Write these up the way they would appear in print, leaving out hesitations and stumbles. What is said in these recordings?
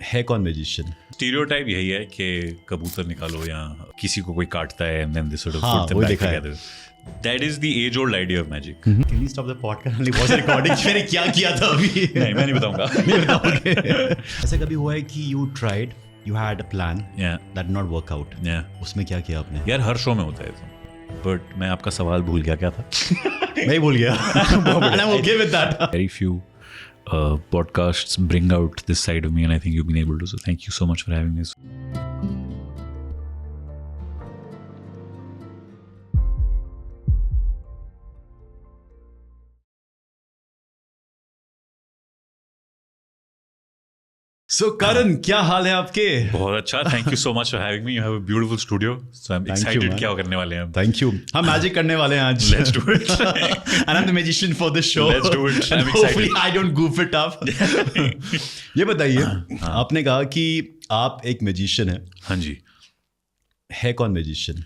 है कौन magician? Stereotype यही है कि कबूतर निकालो या किसी को कोई काटता है and then they sort of हाँ, put them वो back देखा है। together. That is the age-old idea of magic. Can you stop the podcast? हमने बहुत रिकॉर्डिंग मैंने क्या किया था अभी? नहीं, मैं नहीं बताऊंगा। नहीं बताओगे। ऐसा कभी हुआ है कि you tried, you had a plan Yeah. that did not work out? Yeah. उसमें क्या किया आपने? यार हर शो में होता है तो। But मैं आपका सवाल भूल गया क्या था? मैं भूल गया। And I'm okay with that. Very few podcasts bring out this side of me, and I think you've been able to. So thank you so much for having me. So Karan, क्या हाल है आपके? बहुत अच्छा, thank you so much for having me. You have a beautiful studio, so I'm Thank you, excited man. क्या करने वाले हैं हम. Thank you. हम मैजिक करने वाले हैं आज. Let's do it. And I'm the magician for this show. Let's do it. And I'm hopefully excited. I don't goof it up. ये बताइए, आपने कहा कि आप एक मैजिशियन हैं. हाँ जी. है कौन मैजिशियन?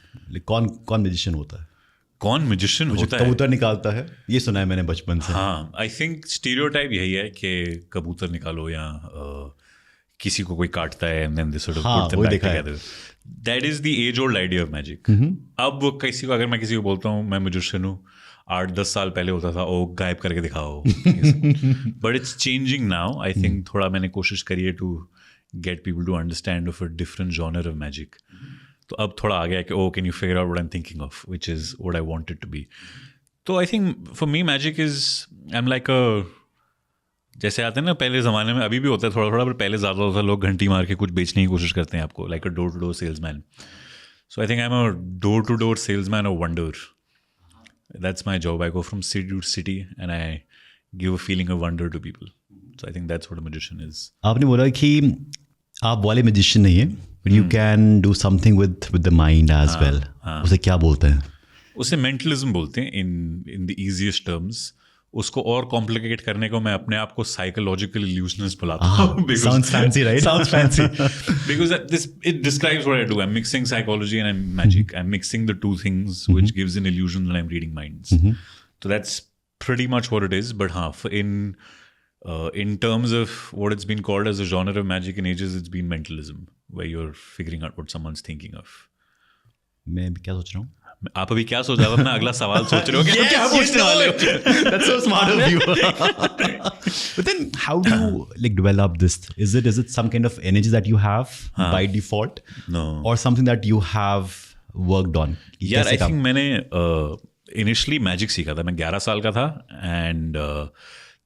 कौन मैजिशियन होता है? कौन म्यूजिशियन होता है? कबूतर निकालता है, ये सुना है मैंने बचपन से. हाँ, आई थिंक स्टीरियोटाइप यही है कि कबूतर निकालो या किसी को कोई काटता है and then they sort of हाँ, put them वो back देखा है। together. That is the age-old idea of magic. अब किसी को अगर मैं किसी को बोलता हूँ मैं म्यूजिशियन हूँ, 8-10 साल पहले होता था ओ गायब करके दिखाओ. But it's changing now. I think थोड़ा मैंने कोशिश करी है to get people to understand of a different genre of magic. तो अब थोड़ा आ गया है कि oh can you figure out what I'm thinking of, which is what I want it to be. तो I think for me magic is I'm like a जैसे आते हैं ना पहले ज़माने में, अभी भी होता है थोड़ा थोड़ा, पर पहले ज़्यादा होता है, लोग घंटी मार के कुछ बेचने की कोशिश करते हैं आपको, like a door to door salesman. So I think I am a door to door salesman of wonder. That's my job. I go from city to city and I give a feeling of wonder to people. So I think that's what a magician is. आपने बोला कि आप वाले magician नहीं है, but you can do something with the mind as well. उसे क्या बोलते हैं? उसे मेंटलिज्म बोलते हैं इन द इजीएस्ट टर्म्स. उसको और कॉम्प्लिकेट करने को मैं अपने आप को साइकोलॉजिकल इल्यूजनिस्ट बुलाता हूँ. Sounds fancy, right? Sounds fancy. Because it describes what I do. I'm mixing psychology and I'm magic. I'm mixing the two things, which gives an illusion that I'm reading minds. So that's pretty much what it is. But in terms of what it's been called as a genre of magic in ages, it's been mentalism, where you're figuring out what someone's thinking of. मैं क्या सोच रहा हूँ? आप अभी क्या सोच रहे हो? अपना अगला सवाल सोच रहे हो कि क्या पूछने वाले हो? That's so smart of you. But then how do you like develop this? Is it some kind of energy that you have by default? No. Or something that you have worked on? यार I think मैंने initially magic सीखा था. मैं 11 साल का था and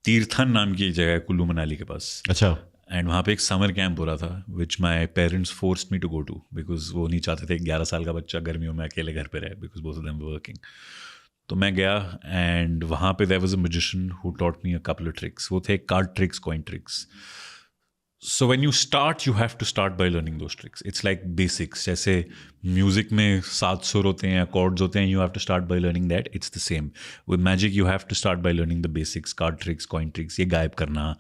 Tirthan नाम की एक जगह है कुल्लू मनाली के पास. अच्छा. एंड वहाँ पे एक समर कैंप हो रहा था which my parents forced me to go to, because वो नहीं चाहते थे 11 साल का बच्चा गर्मियों में अकेले घर पे रहे, because both of them were working. तो मैं गया एंड वहाँ पे there was a magician who taught me a couple of tricks. वो थे card tricks, coin tricks. So when you start you have to start by learning those tricks. It's like basics. जैसे music में 7 सुर होते हैं, accords होते हैं, you have to start by learning that. It's the same with magic. You have to start by learning the basics, card tricks, coin tricks, ये गायब करना,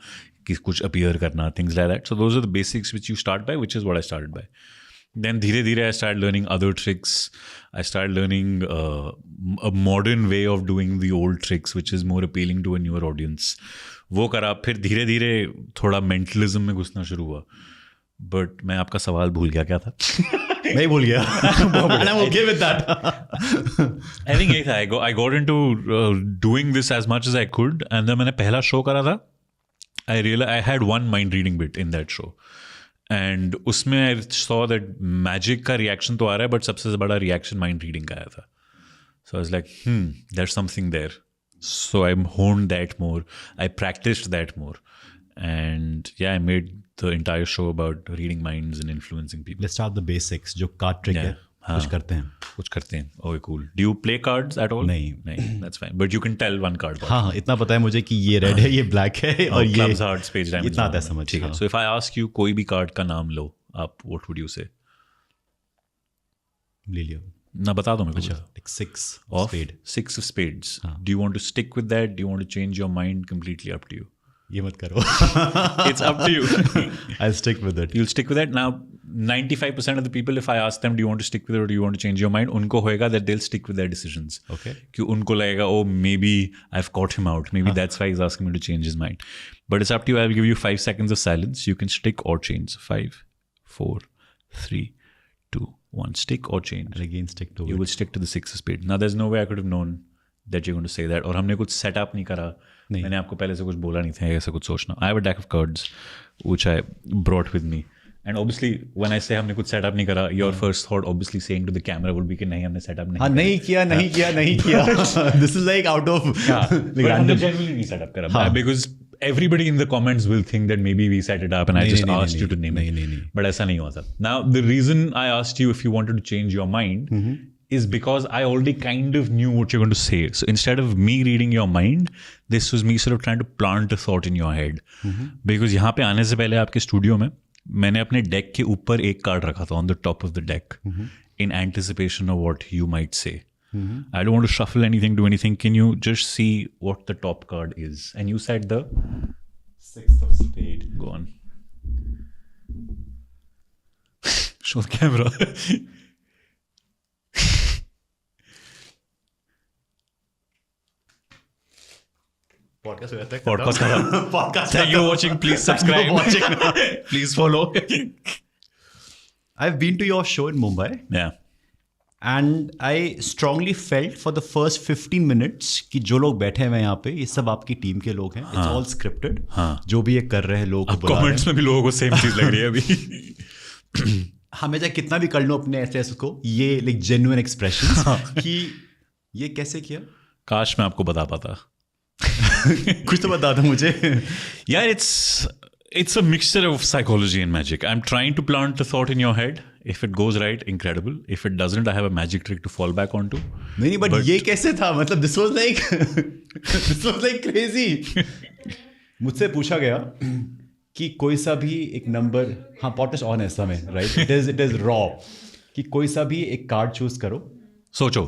कि कुछ अपीयर करना, things like that. So those are the basics which you start by, which is what I started by. Then धीरे धीरे I started learning other tricks. I started learning a modern way of doing the old tricks, which is more appealing to a newer audience. वो करा. फिर धीरे धीरे थोड़ा mentalism में घुसना शुरू हुआ. बट मैं आपका सवाल भूल गया क्या था? मैं भूल गया. And I'm okay with that. I think यही था. I got into doing this as much as I could. And then मैंने पहला शो करा था. I realized I had one mind reading bit in that show. And उसमें I saw that magic का reaction तो आ रहा है, बट सबसे बड़ा रिएक्शन माइंड रीडिंग का आया था. So I was like there something there. So I honed that more, I practised that more, and yeah I made the entire show about reading minds and influencing people. Let's start the basics. जो card trick है, कुछ करते हैं. Okay cool. Do you play cards at all? नहीं, that's fine. But you can tell one card. हाँ, इतना पता है मुझे कि ये रेड है, ये ब्लैक है, और ये क्लब्स, हार्ट्स, पेज डायमंड्स, इतना आता है समझ. ठीक है. So if I ask you कोई भी कार्ड का नाम लो, आप व्हाट वुड यू से? ले लिया ना, बता दो मेरे को. like 6 of spades. Do you want to stick with that? Do you want to change your mind? Completely up to you. ये मत करो. It's up to you. I'll stick with it. You'll stick with that. Now 95% of the people, if I ask them, do you want to stick with it or do you want to change your mind, unko hoega that they'll stick with their decisions. Okay. Ki unko lagega, oh, maybe I've caught him out. Maybe that's why he's asking me to change his mind. But it's up to you. I'll give you 5 seconds of silence. You can stick or change. 5, 4, 3, 2, 1. Stick or change. And again, stick to it. You will stick to the 6 of spades. Now, there's no way I could have known that you're going to say that. और हमने कुछ setup नहीं करा. मैंने आपको पहले से कुछ बोला नहीं था ऐसा कुछ सोचना. I have a deck of cards which I brought with me. And obviously, when I say हमने कुछ सेटअप नहीं करा, your first thought obviously saying to the camera would be कि नहीं हमने सेटअप नहीं. हाँ नहीं किया. This is like out of like random. Genuinely नहीं सेटअप करा. Because everybody in the comments will think that maybe we set it up and I just asked you to name it. But ऐसा नहीं हुआ था. Now, the reason I asked you if you wanted to change your mind is because I already kind of knew what you're going to say. So instead of me reading your mind, this was me sort of trying to plant a thought in your head. Because यहाँ पे आने से पहले आपके studio में मैंने अपने deck के ऊपर एक कार्ड रखा था on the top of the deck in anticipation of what you might say. I don't want to shuffle anything, do anything. Can you just see what the top card is? And you said the 6 of spades. Go on. Show the camera. Podcast. Thank you for watching. Please subscribe. Please follow. I've been to your show in Mumbai. Yeah. And I strongly felt for the first 15 minutes कि जो लोग बैठे हैं यहाँ पे ये सब आपकी टीम के लोग हैं. It's all scripted. जो भी ये कर रहे हैं लोग बुला रहे हैं. कमेंट्स में भी लोगों को सेम चीज लग रही है अभी. हाँ मैं चाहे कितना भी कर लूँ अपने ऐसे को ये like genuine expressions कि ये कैसे किया. काश मैं आपको बता पाता. कुछ तो बता दो मुझे. Yeah, it's a mixture of psychology and magic. I'm trying to plant the thought in your head. If it goes right, incredible. If it doesn't, I have a magic trick to fall back onto. नहीं but ये कैसे था मतलब this was like crazy. मुझसे पूछा गया कि कोई सा भी एक नंबर हाँ पॉडकास्ट ऑन है समय राइट इट इज रॉ कि कोई सा भी एक कार्ड चूज करो. सोचो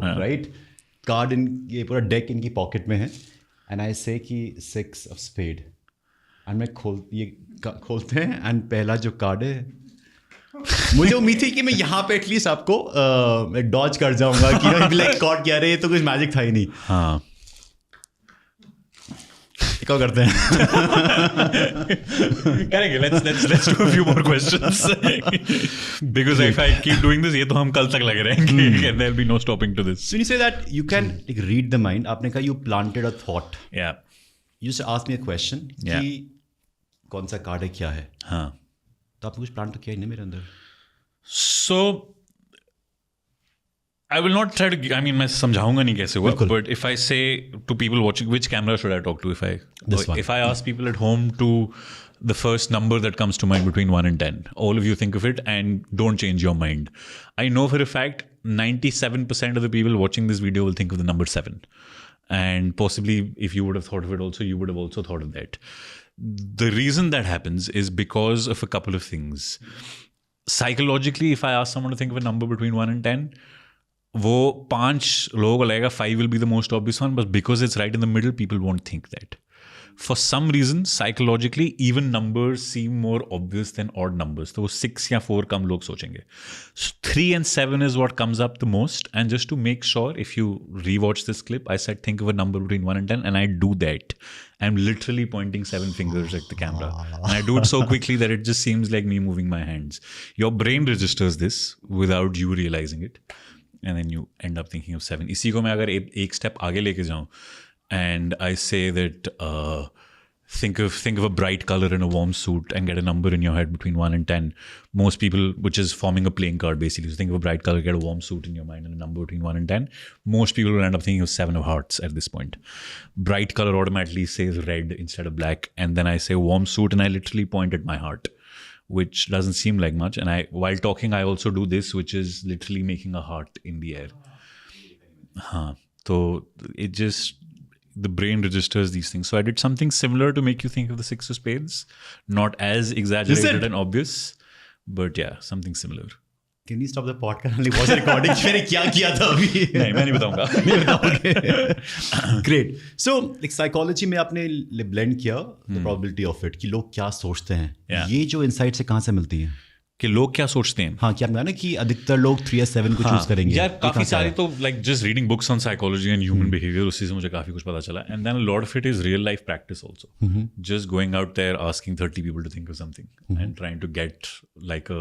राइट. कार्ड इन ये पूरा डेक इनकी पॉकेट में है एंड आई से कि 6 of spade एंड मैं खोलते हैं एंड पहला जो कार्ड है मुझे उम्मीद थी कि मैं यहाँ पे एटलीस्ट आपको डॉज कर जाऊंगा कि लाइक कॉट क्या रहे तो कुछ मैजिक था ही नहीं. हाँ क्या करते हैं. करेंगे. Let's do a few more questions. Because if I keep doing this, ये तो हम कल तक लगे रहेंगे. And there'll be no stopping to this. So you say that you can like read the mind. आपने कहा you planted a thought. Yeah. You just asked me a question. Yeah. कि कौन सा कार्ड है क्या है. हाँ. तो आपने कुछ प्लान तो किया ही नहीं मेरे अंदर. So I will not try to. I mean, मैं समझाऊंगा नहीं कैसे हुआ. But if I say to people watching, which camera should I talk to? If I ask people at home to the first number that comes to mind between 1 and 10, all of you think of it and don't change your mind. I know for a fact 97% of the people watching this video will think of the number 7, and possibly if you would have thought of it also, you would have also thought of that. The reason that happens is because of a couple of things. Psychologically, if I ask someone to think of a number between 1 and 10. वो 5 लोगों को लगेगा 5 will be the most obvious one, but because it's right in the middle, people won't think that. For some reason, psychologically, even numbers seem more obvious than odd numbers. तो वो 6 या 4 कम लोग सोचेंगे. So 3 and 7 is what comes up the most. And just to make sure, if you rewatch this clip, I said think of a number between 1 and 10, and I do that. I'm literally pointing 7 fingers at the camera. And I do it so quickly that it just seems like me moving my hands. Your brain registers this without you realizing it. And then you end up thinking of 7. इसी को मैं अगर एक step आगे लेके जाऊँ and I say that think of a bright color in a warm suit and get a number in your head between 1 and 10. Most people, which is forming a playing card basically, so think of a bright color, get a warm suit in your mind and a number between 1 and 10. Most people will end up thinking of 7 of hearts at this point. Bright color automatically says red instead of black, and then I say warm suit and I literally point at my heart, which doesn't seem like much. And while talking, I also do this, which is literally making a heart in the air. So it just, the brain registers these things. So I did something similar to make you think of the 6 of spades. Not as exaggerated and obvious, but yeah, something similar. Can you stop the podcast? Only was recording. मैंने क्या किया था अभी? नहीं, मैं नहीं बताऊंगा. Great. So, like psychology में आपने blend किया the probability of it कि लोग क्या सोचते हैं. Yeah. ये जो insight से कहाँ से मिलती हैं? कि लोग क्या सोचते हैं. हाँ, क्या ना कि अधिकतर लोग 3 या 7 को चूज करेंगे. यार काफी सारी तो like just reading books on psychology and human behaviour, उसी से मुझे काफी कुछ पता चला. And then a lot of it is real life practice also. Just going out there, asking 30 people to think of something and trying to get like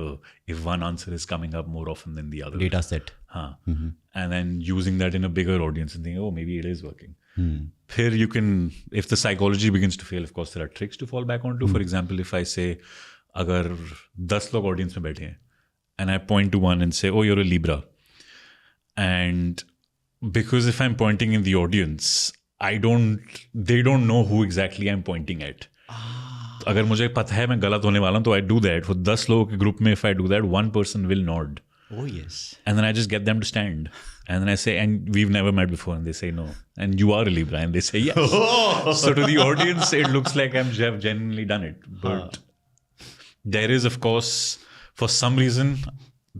if one answer is coming up more often than the other. Data set. हाँ. And then using that in a bigger audience and thinking, oh may be it is working. फिर you can, if the psychology begins to fail, of course there are tricks to fall back onto. For example, if I say अगर 10 लोग audience में बैठे हैं and I point to one and say, oh, you're a Libra. And because if I'm pointing in the audience, they don't know who exactly I'm pointing at. अगर मुझे पता है मैं गलत होने वाला हूँ तो I do that. For 10 लोगों के ग्रुप में if I do that, one person will nod. Oh yes. And then I just get them to stand. And then I say, and we've never met before. And they say no. And you are a Libra. And they say yes. So to the audience, it looks like I've genuinely done it. But there is, of course, for some reason,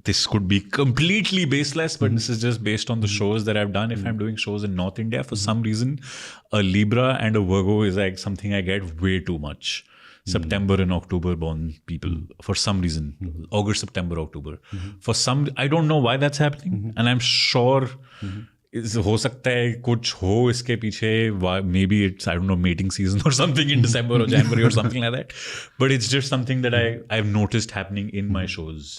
this could be completely baseless, but this is just based on the shows that I've done. If I'm doing shows in North India, for some reason, a Libra and a Virgo is like something I get way too much. September and October born people, for some reason. August, September, October. For some, I don't know why that's happening. And I'm sure हो सकता है कुछ हो इसके पीछे. Maybe it's, I don't know, mating season or something in December or January or something like that. But it's just something that I've noticed happening in my shows.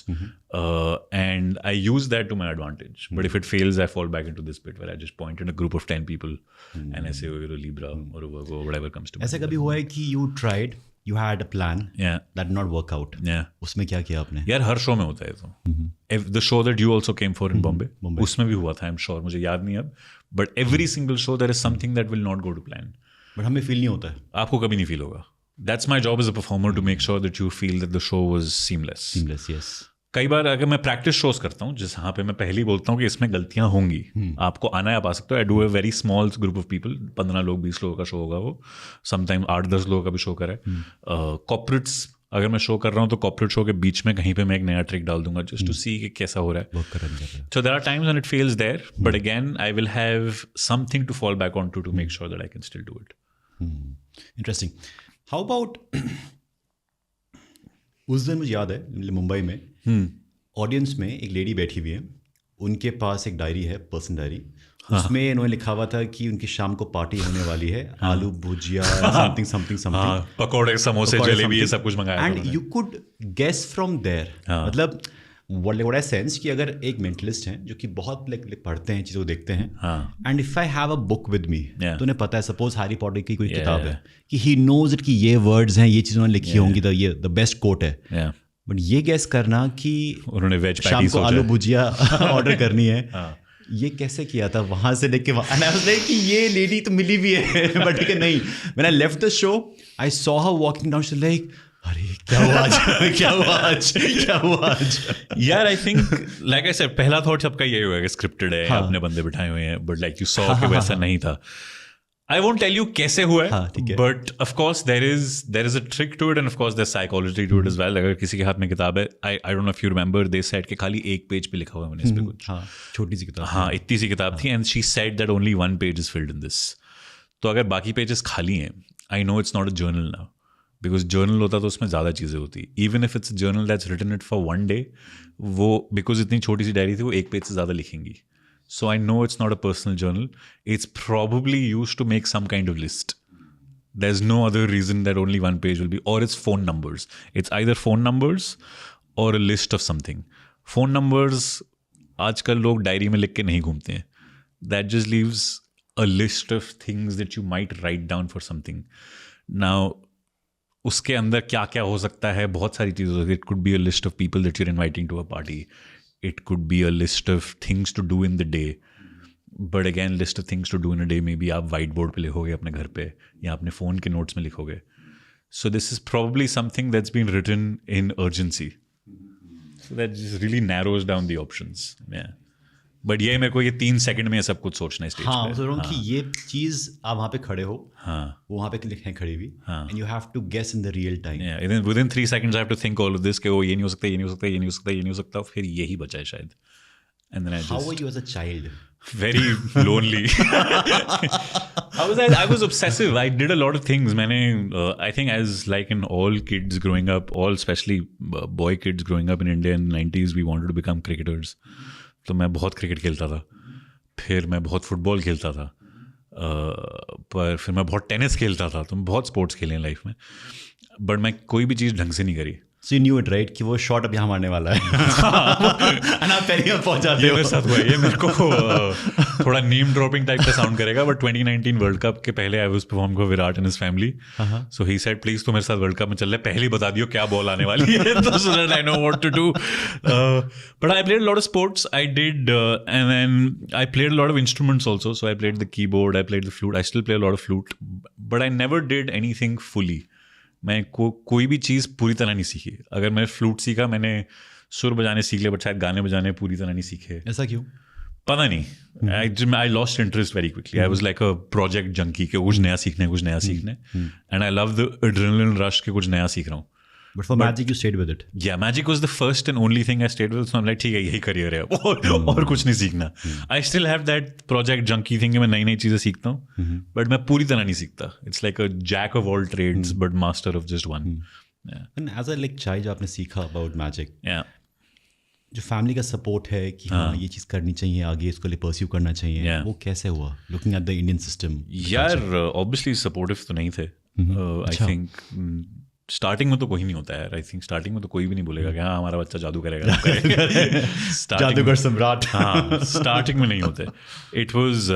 And I use that to my advantage. But if it fails, I fall back into this bit where I just point at a group of 10 people and I say, oh, you're a Libra or a Virgo or whatever comes to mind. ऐसा कभी हुआ है कि you tried, you had a plan, that did not work out. उसमें क्या किया आपने? यार हर शो में होता है तो. If the show that you also came for in Bombay, उसमें भी हुआ था, I'm sure, मुझे याद नहीं अब. But every single show there is something that will not go to plan. But हमें feel नहीं होता है. आपको कभी नहीं feel होगा. That's my job as a performer, to make sure that you feel that the show was seamless. Seamless, yes. कई बार अगर मैं प्रैक्टिस शोज करता हूँ जहाँ पे मैं पहले ही बोलता हूँ कि इसमें गलतियाँ होंगी, आपको आना है, आप आ सकते हो. I do a very small group of people, 15 लोग 20 लोगों का शो होगा वो. समटाइम 8-10 लोगों का भी शो करा है. कॉर्पोरेट्स अगर मैं शो कर रहा हूँ तो कॉर्पोरेट शो के बीच में कहीं पे मैं एक नया ट्रिक डाल दूंगा जस्ट टू सी कि कैसा हो रहा है. So there are times when it fails there, but again I will have something to fall back on to make sure that I can still do it. Interesting. How about उस दिन मुझे याद है मुंबई में ऑडियंस में एक lady बैठी हुई है, उनके पास एक डायरी है, पर्सनल डायरी. उसमें इन्होंने लिखा हुआ था कि उनकी शाम को पार्टी होने वाली है, आलू भुजिया समथिंग समथिंग समथिंग, पकौड़े समोसे जलेबी ये सब कुछ मंगाया. And you could guess from there. मतलब what I sense कि अगर एक मेंटलिस्ट हैं जो कि बहुत पढ़ते हैं, चीज़ों को देखते हैं, and if I have a book with me, तो उन्हें पता है सपोज हैरी पॉटर की कोई किताब है कि ही नोज इट कि ये वर्ड्स हैं, ये चीज़ उन्होंने लिखी होंगी, तो ये द बेस्ट कोट है. बट ये गैस करना कि उन्होंने वेज शाम को आलू भुजिया ऑर्डर करनी है, ये कैसे किया था वहाँ से लेके वहाँ. कि ये लेडी तो मिली भी है बट ठीक है नहीं. When I left the show I saw her walking down, she like अरे क्या हुआ आज क्या हुआ आज. यार I think like I said, पहला थॉट सबका यही होगा कि स्क्रिप्टेड है, अपने बंदे बिठाए हुए हैं, बट लाइक यू सॉ कि वैसा नहीं था. I won't tell you कैसे हुआ है, but of course there is a trick to it, and of course there's psychology to it as well. अगर किसी के हाथ में किताब है, I don't know if you remember, they said कि खाली एक पेज पे लिखा हुआ है मैंने इस पे कुछ. छोटी सी किताब. हाँ, इतनी सी किताब थी, and she said that only one page is filled in this. तो अगर बाकी पेजेस खाली हैं, I know it's not a journal now, because journal होता तो उसमें ज़्यादा चीज़ें होती. Even if it's a journal that's written it for one day, वो because इतनी छोटी सी डायरी थी, वो एक पेज से ज़्यादा लिखेंगी. So I know it's not a personal journal. It's probably used to make some kind of list. There's no other reason that only one page will be, or it's phone numbers. It's either phone numbers or a list of something. Phone numbers, आजकल लोग diary में लिख के नहीं घूमते हैं. That just leaves a list of things that you might write down for something. Now, उसके अंदर क्या क्या हो सकता है, बहुत सारी चीज़ें होती है. It could be a list of people that you're inviting to a party. It could be a list of things to do in the day. But again, list of things to do in a day, maybe आप white board पे लिखोगे अपने घर पे, या अपने phone के notes में लिखोगे. So this is probably something that's been written in urgency. So that just really narrows down the options. Yeah. But ये मेरे को ये 3 सेकंड में सब कुछ सोचना है स्टेज पे. हाँ, सोच रहा हूँ कि ये चीज़ आप वहाँ पे खड़े हो, हाँ, वो वहाँ पे लिखने खड़ी हुई, and you have to guess in the real time. Within 3 seconds I have to think all of this कि वो ये नहीं हो सकता, ये नहीं हो सकता, ये नहीं हो सकता, ये नहीं हो सकता, फिर यही बचा है शायद. And then I just, how were you as a child? very lonely. I was obsessive. I did a lot of things. I think as like in all kids growing up, all especially boy kids growing up in India in the 90s, we wanted to become cricketers. तो मैं बहुत cricket खेलता था, फिर मैं बहुत football खेलता था, पर फिर मैं बहुत टेनिस खेलता था. तो मैं बहुत स्पोर्ट्स खेले हैं लाइफ में, बट मैं कोई भी चीज़ ढंग से नहीं करी. So you knew it, right? कि वो शॉट अब यहाँ मारने वाला है. And आप पहले ही पहुँच जाते हो. ये मेरे साथ हुआ. ये मेरे को थोड़ा नेम ड्रॉपिंग टाइप का साउंड करेगा, बट 2019 वर्ल्ड कप के पहले आई वाज परफॉर्म को Virat and his family. So he said please तो मेरे साथ वर्ल्ड कप में चल रहा है, पहले ही बता दियो क्या बॉल आने वाली है, तो so that I know what to do. But I played a lot of sports. I did and then I played a lot of instruments also. So I played the keyboard, I played the flute. I still play a lot of flute, but I never did anything fully. मैं कोई भी चीज़ पूरी तरह नहीं सीखी. अगर मैं flute सीखा, मैंने सुर बजाने सीख लिया, बट शायद गाने बजाने पूरी तरह नहीं सीखे. ऐसा क्यों? पता नहीं. I lost interest very quickly. I was like a project junkie के कुछ नया सीखने. And I love the adrenaline rush के कुछ नया सीख रहा हूँ. But for magic, you stayed with it. Yeah, magic was the first and only thing I stayed with. So I'm like, ठीक है, यही करियर है, और कुछ नहीं सीखना. I still have that project junkie thing कि मैं नई नई चीज़ें सीखता हूँ, but मैं पूरी तरह नहीं सीखता. It's like a jack of all trades, but master of just one. Yeah. And as a like child जो आपने सीखा about magic, Yeah. जो फैमिली का सपोर्ट है कि हाँ ये चीज़ करनी चाहिए, आगे इसको लिए परस्यू करना चाहिए, Yeah. वो कैसे हुआ? Looking at the Indian system. यार obviously supportive तो नहीं थे. I think स्टार्टिंग में तो कोई नहीं होता है. आई थिंक स्टार्टिंग में तो कोई भी नहीं बोलेगा कि हाँ हमारा बच्चा जादू करेगा. जादूगर सम्राट. हाँ, स्टार्टिंग में नहीं होते. It was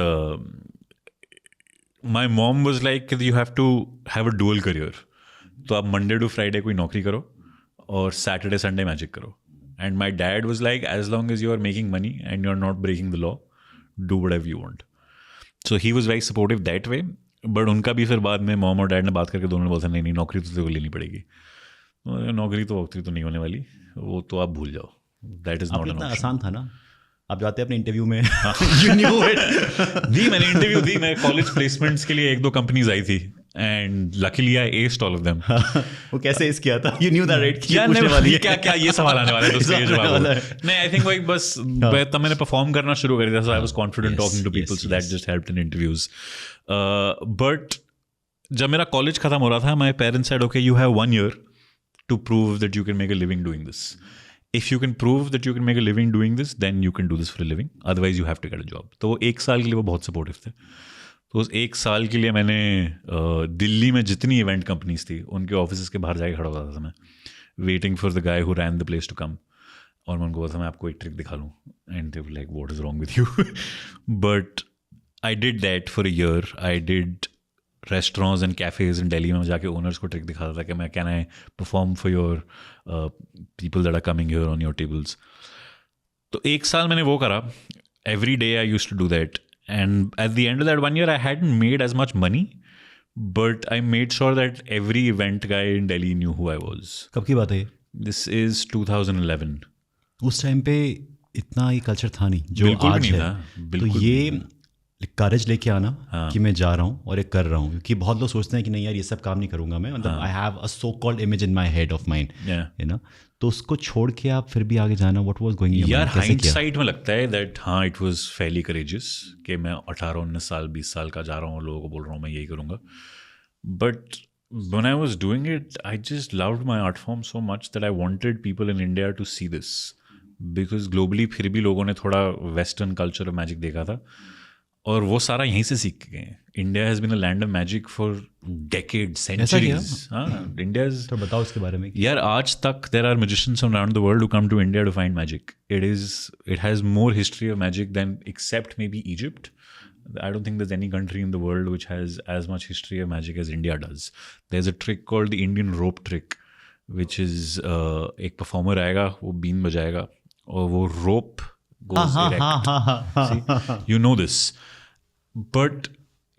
my mom was like you have to have a dual career. तो आप मंडे टू फ्राइडे कोई नौकरी करो और सैटरडे संडे मैजिक करो. And my dad was like as long as you are making money and you are not breaking the law, do whatever you want. So he was very supportive that way. But उनका भी फिर बाद में mom और dad ने बात करके दोनों ने बोला था नहीं नौकरी तो तेरे को लेनी पड़ेगी. नौकरी तो नहीं होने वाली, वो तो आप भूल जाओ. That is not an option. आसान था ना, आप जाते हैं अपने इंटरव्यू में. You knew it. मैंने इंटरव्यू दी. मैं कॉलेज प्लेसमेंट्स के लिए 1-2 कंपनीज आई थी and luckily I aced all of them. वो कैसे एस किया था? You knew that, right? क्या ये सवाल आने वाला है, तो सही जवाब नहीं. आई थिंक वही बस तब मैंने परफॉर्म करना शुरू कर दिया. So I was confident talking to people, so that just helped in interviews. But जब मेरा कॉलेज खत्म हो रहा था, my parents said okay you have 1 year to prove that you can make a living doing this. If you can prove that you can make a living doing this, then you can do this for a living. Otherwise, you have to get a job. तो 1 साल के लिए वो बहुत supportive थे. तो उस 1 साल के लिए मैंने दिल्ली में जितनी इवेंट कंपनीज थी उनके ऑफिस के बाहर जाके खड़ा होता था मैं, waiting for the guy who ran the place to come. और मैं उनको बोला था मैं आपको एक ट्रिक दिखा लूँ. And they were like what is wrong with you. But I did that for a year. I did restaurants and cafes in Delhi में जाके ओनर्स को ट्रिक दिखाता था कि मैं can I perform for your people that are coming here on your tables. तो 1 साल मैंने वो करा. Every day I used to do that. And at the end of that 1 year I hadn't made as much money, but I made sure that every event guy in Delhi knew who I was. कब की बात है? This is 2011. उस time पे इतना ये culture था नहीं जो आज है. तो ये करेज लेके आना कि मैं जा रहा हूँ और ये कर रहा हूँ, क्योंकि बहुत लोग सोचते हैं कि नहीं यार ये सब काम नहीं करूँगा मैं, मतलब I have a so called image in my head of mind, है ना. तो उसको छोड़ के आप फिर भी आगे जाना, what was going in your mind? Hindsight में लगता है दैट हाँ इट वाज फेयरली करेजियस कि मैं 18-19 साल 20 साल का जा रहा हूँ, लोगों को बोल रहा हूँ मैं यही करूँगा. But when I was doing it, I just loved my art form so much that I wanted people in India to see this. Because globally फिर भी लोगों ने थोड़ा वेस्टर्न कल्चर ऑफ मैजिक देखा था और वो सारा यहीं से सीख के गए. India has been a land of magic for decade, centuries. हाँ, इंडिया इज. तो बताओ उसके बारे में. यार आज तक there are musicians around the world who come to India to find magic. It has more history of magic than except maybe Egypt. I don't think there's any country in the world which has as much history of magic as India does. There's a trick called the Indian rope trick, which is एक performer आएगा, वो been बजाएगा और वो rope goes erect. See, you know this. But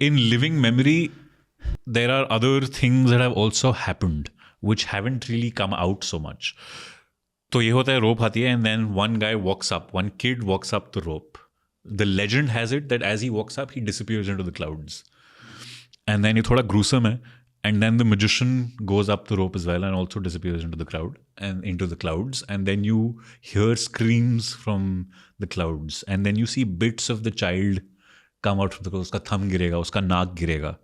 in living memory, there are other things that have also happened which haven't really come out so much. तो ये होता है rope आती है and then one guy walks up, one kid walks up the rope. The legend has it that as he walks up, he disappears into the clouds. And then ये थोड़ा gruesome है. And then the magician goes up the rope as well and also disappears into the crowd and into the clouds. And then you hear screams from the clouds. And then you see bits of the child come out from the clouds. Uska thumb girega, uska naak girega.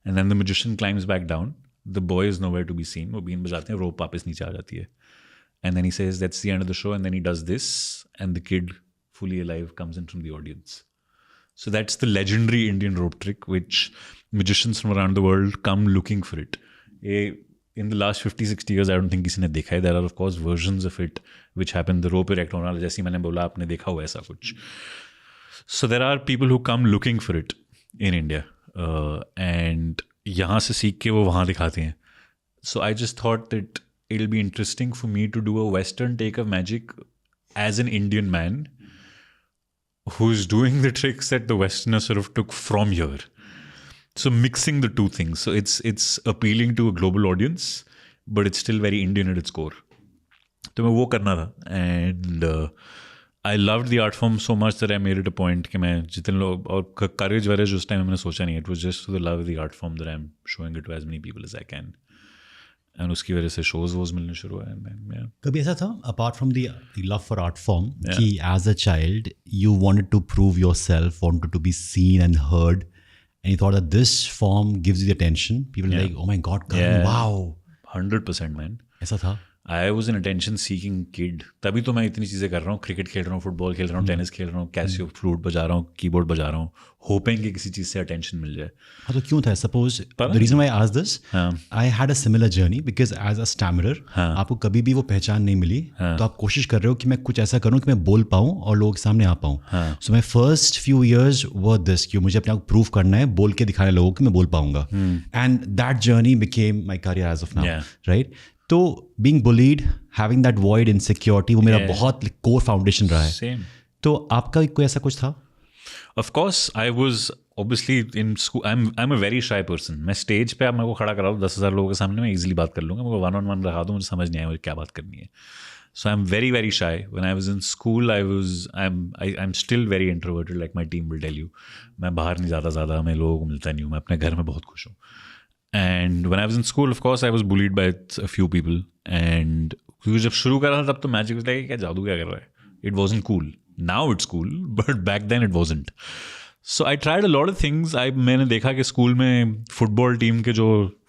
And then the magician climbs back down. The boy is nowhere to be seen. वो been बजाते हैं, rope वापस नीचे आ जाती है. And then he says, that's the end of the show. And then he does this. And the kid, fully alive, comes in from the audience. So that's the legendary Indian rope trick, which magicians from around the world come looking for it. In the last 50-60 years, I don't think किसी ने देखा है. There are, of course, versions of it which happen. The rope erect होना, जैसे मैंने बोला, आपने देखा हो ऐसा कुछ. So there are people who come looking for it in India. And यहाँ से सीख के वो वहाँ दिखाते हैं. So I just thought that it'll be interesting for me to do a Western take of magic as an Indian man who's doing the tricks that the Westerners sort of took from here. So mixing the two things. So it's appealing to a global audience, but it's still very Indian at its core. तो मैं वो करना था. And I loved the art form so much that I made it a point कि मैं जितने लोग, और courage वरेज उस टाइम मैंने सोचा नहीं. It was just for the love of the art form that I'm showing it to as many people as I can. And उसकी वजह से shows वोज मिलने शुरू हुए. कभी ऐसा था, apart from the love for art form, कि as a child you wanted to prove yourself, wanted to be seen and heard, and you thought that this form gives you the attention. People are like, oh my God, Karan, wow. 100% man. ऐसा था. I was an attention seeking kid. तभी तो मैं इतनी चीज़ें कर रहा हूँ. क्रिकेट खेल रहा हूँ, फुटबॉल खेल रहा हूँ, टेनिस खेल रहा हूँ, कैसियो फ्लूट बजा रहा हूँ, कीबोर्ड बजा रहा हूँ, होपिंग कि किसी चीज़ से अटेंशन मिल जाए. हाँ, तो क्यों था? Suppose the reason why I asked this, I had a similar journey because as a stammerer, आपको कभी भी वो पहचान नहीं मिली, तो आप कोशिश कर रहे हो कि मैं कुछ ऐसा करूँ कि मैं बोल पाऊँ और लोगों के सामने आ पाऊँ. So my first few years were this, कि मुझे अपने आप को प्रूव करना है, बोल के दिखाने लोगों कि मैं बोल पाऊँगा. And that journey became my career as of now, right? तो being bullied, having that void, insecurity, वो मेरा बहुत core foundation रहा है. Same. तो आपका कोई ऐसा कुछ था? Of course, I was obviously in school. I'm a very shy person. मैं स्टेज पे आप मेरे को खड़ा कराओ 10,000 लोगों के सामने, मैं easily बात कर लूँगा. मेरे को 1-on-1 रखा दो, मुझे समझ नहीं आया मुझे क्या बात करनी है. So I'm very, very shy. When I was in school, I'm still very introverted, like my team will tell you. मैं बाहर नहीं जाता ज़्यादा, मैं लोगों को मिलता नहीं हूँ, मैं अपने घर में बहुत खुश हूँ. And when I was in school, of course, I was bullied by a few people. And क्योंकि जब शुरू करा था तब तो मैजिक was like, क्या जादू क्या कर रहा है? It wasn't cool. Now it's cool, but back then it wasn't. So I tried a lot of things. मैंने देखा कि स्कूल में फुटबॉल टीम के जो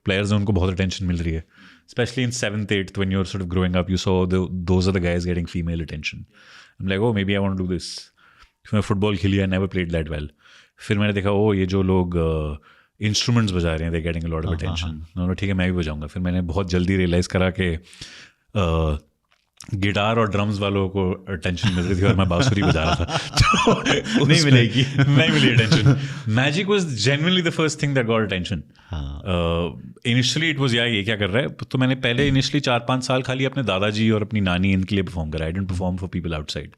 players हैं उनको बहुत attention मिल रही है. Especially in 7th, 8th, when you're sort of growing up, you saw those are the guys getting female attention. I'm like, oh, maybe I want to do this. फिर मैं football खेली, I never played that well. फिर मैंने देखा, oh, ये जो लोग instruments बजा रहे हैं, they're getting a lot of attention. ठीक है, मैं भी बजाऊंगा. फिर मैंने बहुत जल्दी रियलाइज़ करा कि गिटार और ड्रम्स वालों को अटेंशन मिल रही थी और मैं बांसुरी बजा रहा था. तो नहीं मिली attention. Magic was genuinely the first thing that got attention. Initially it was ये क्या कर रहा है. तो मैंने पहले इनिशियली 4-5 साल खाली अपने दादाजी और अपनी नानी इनके लिए परफॉर्म करा. I didn't perform for people outside.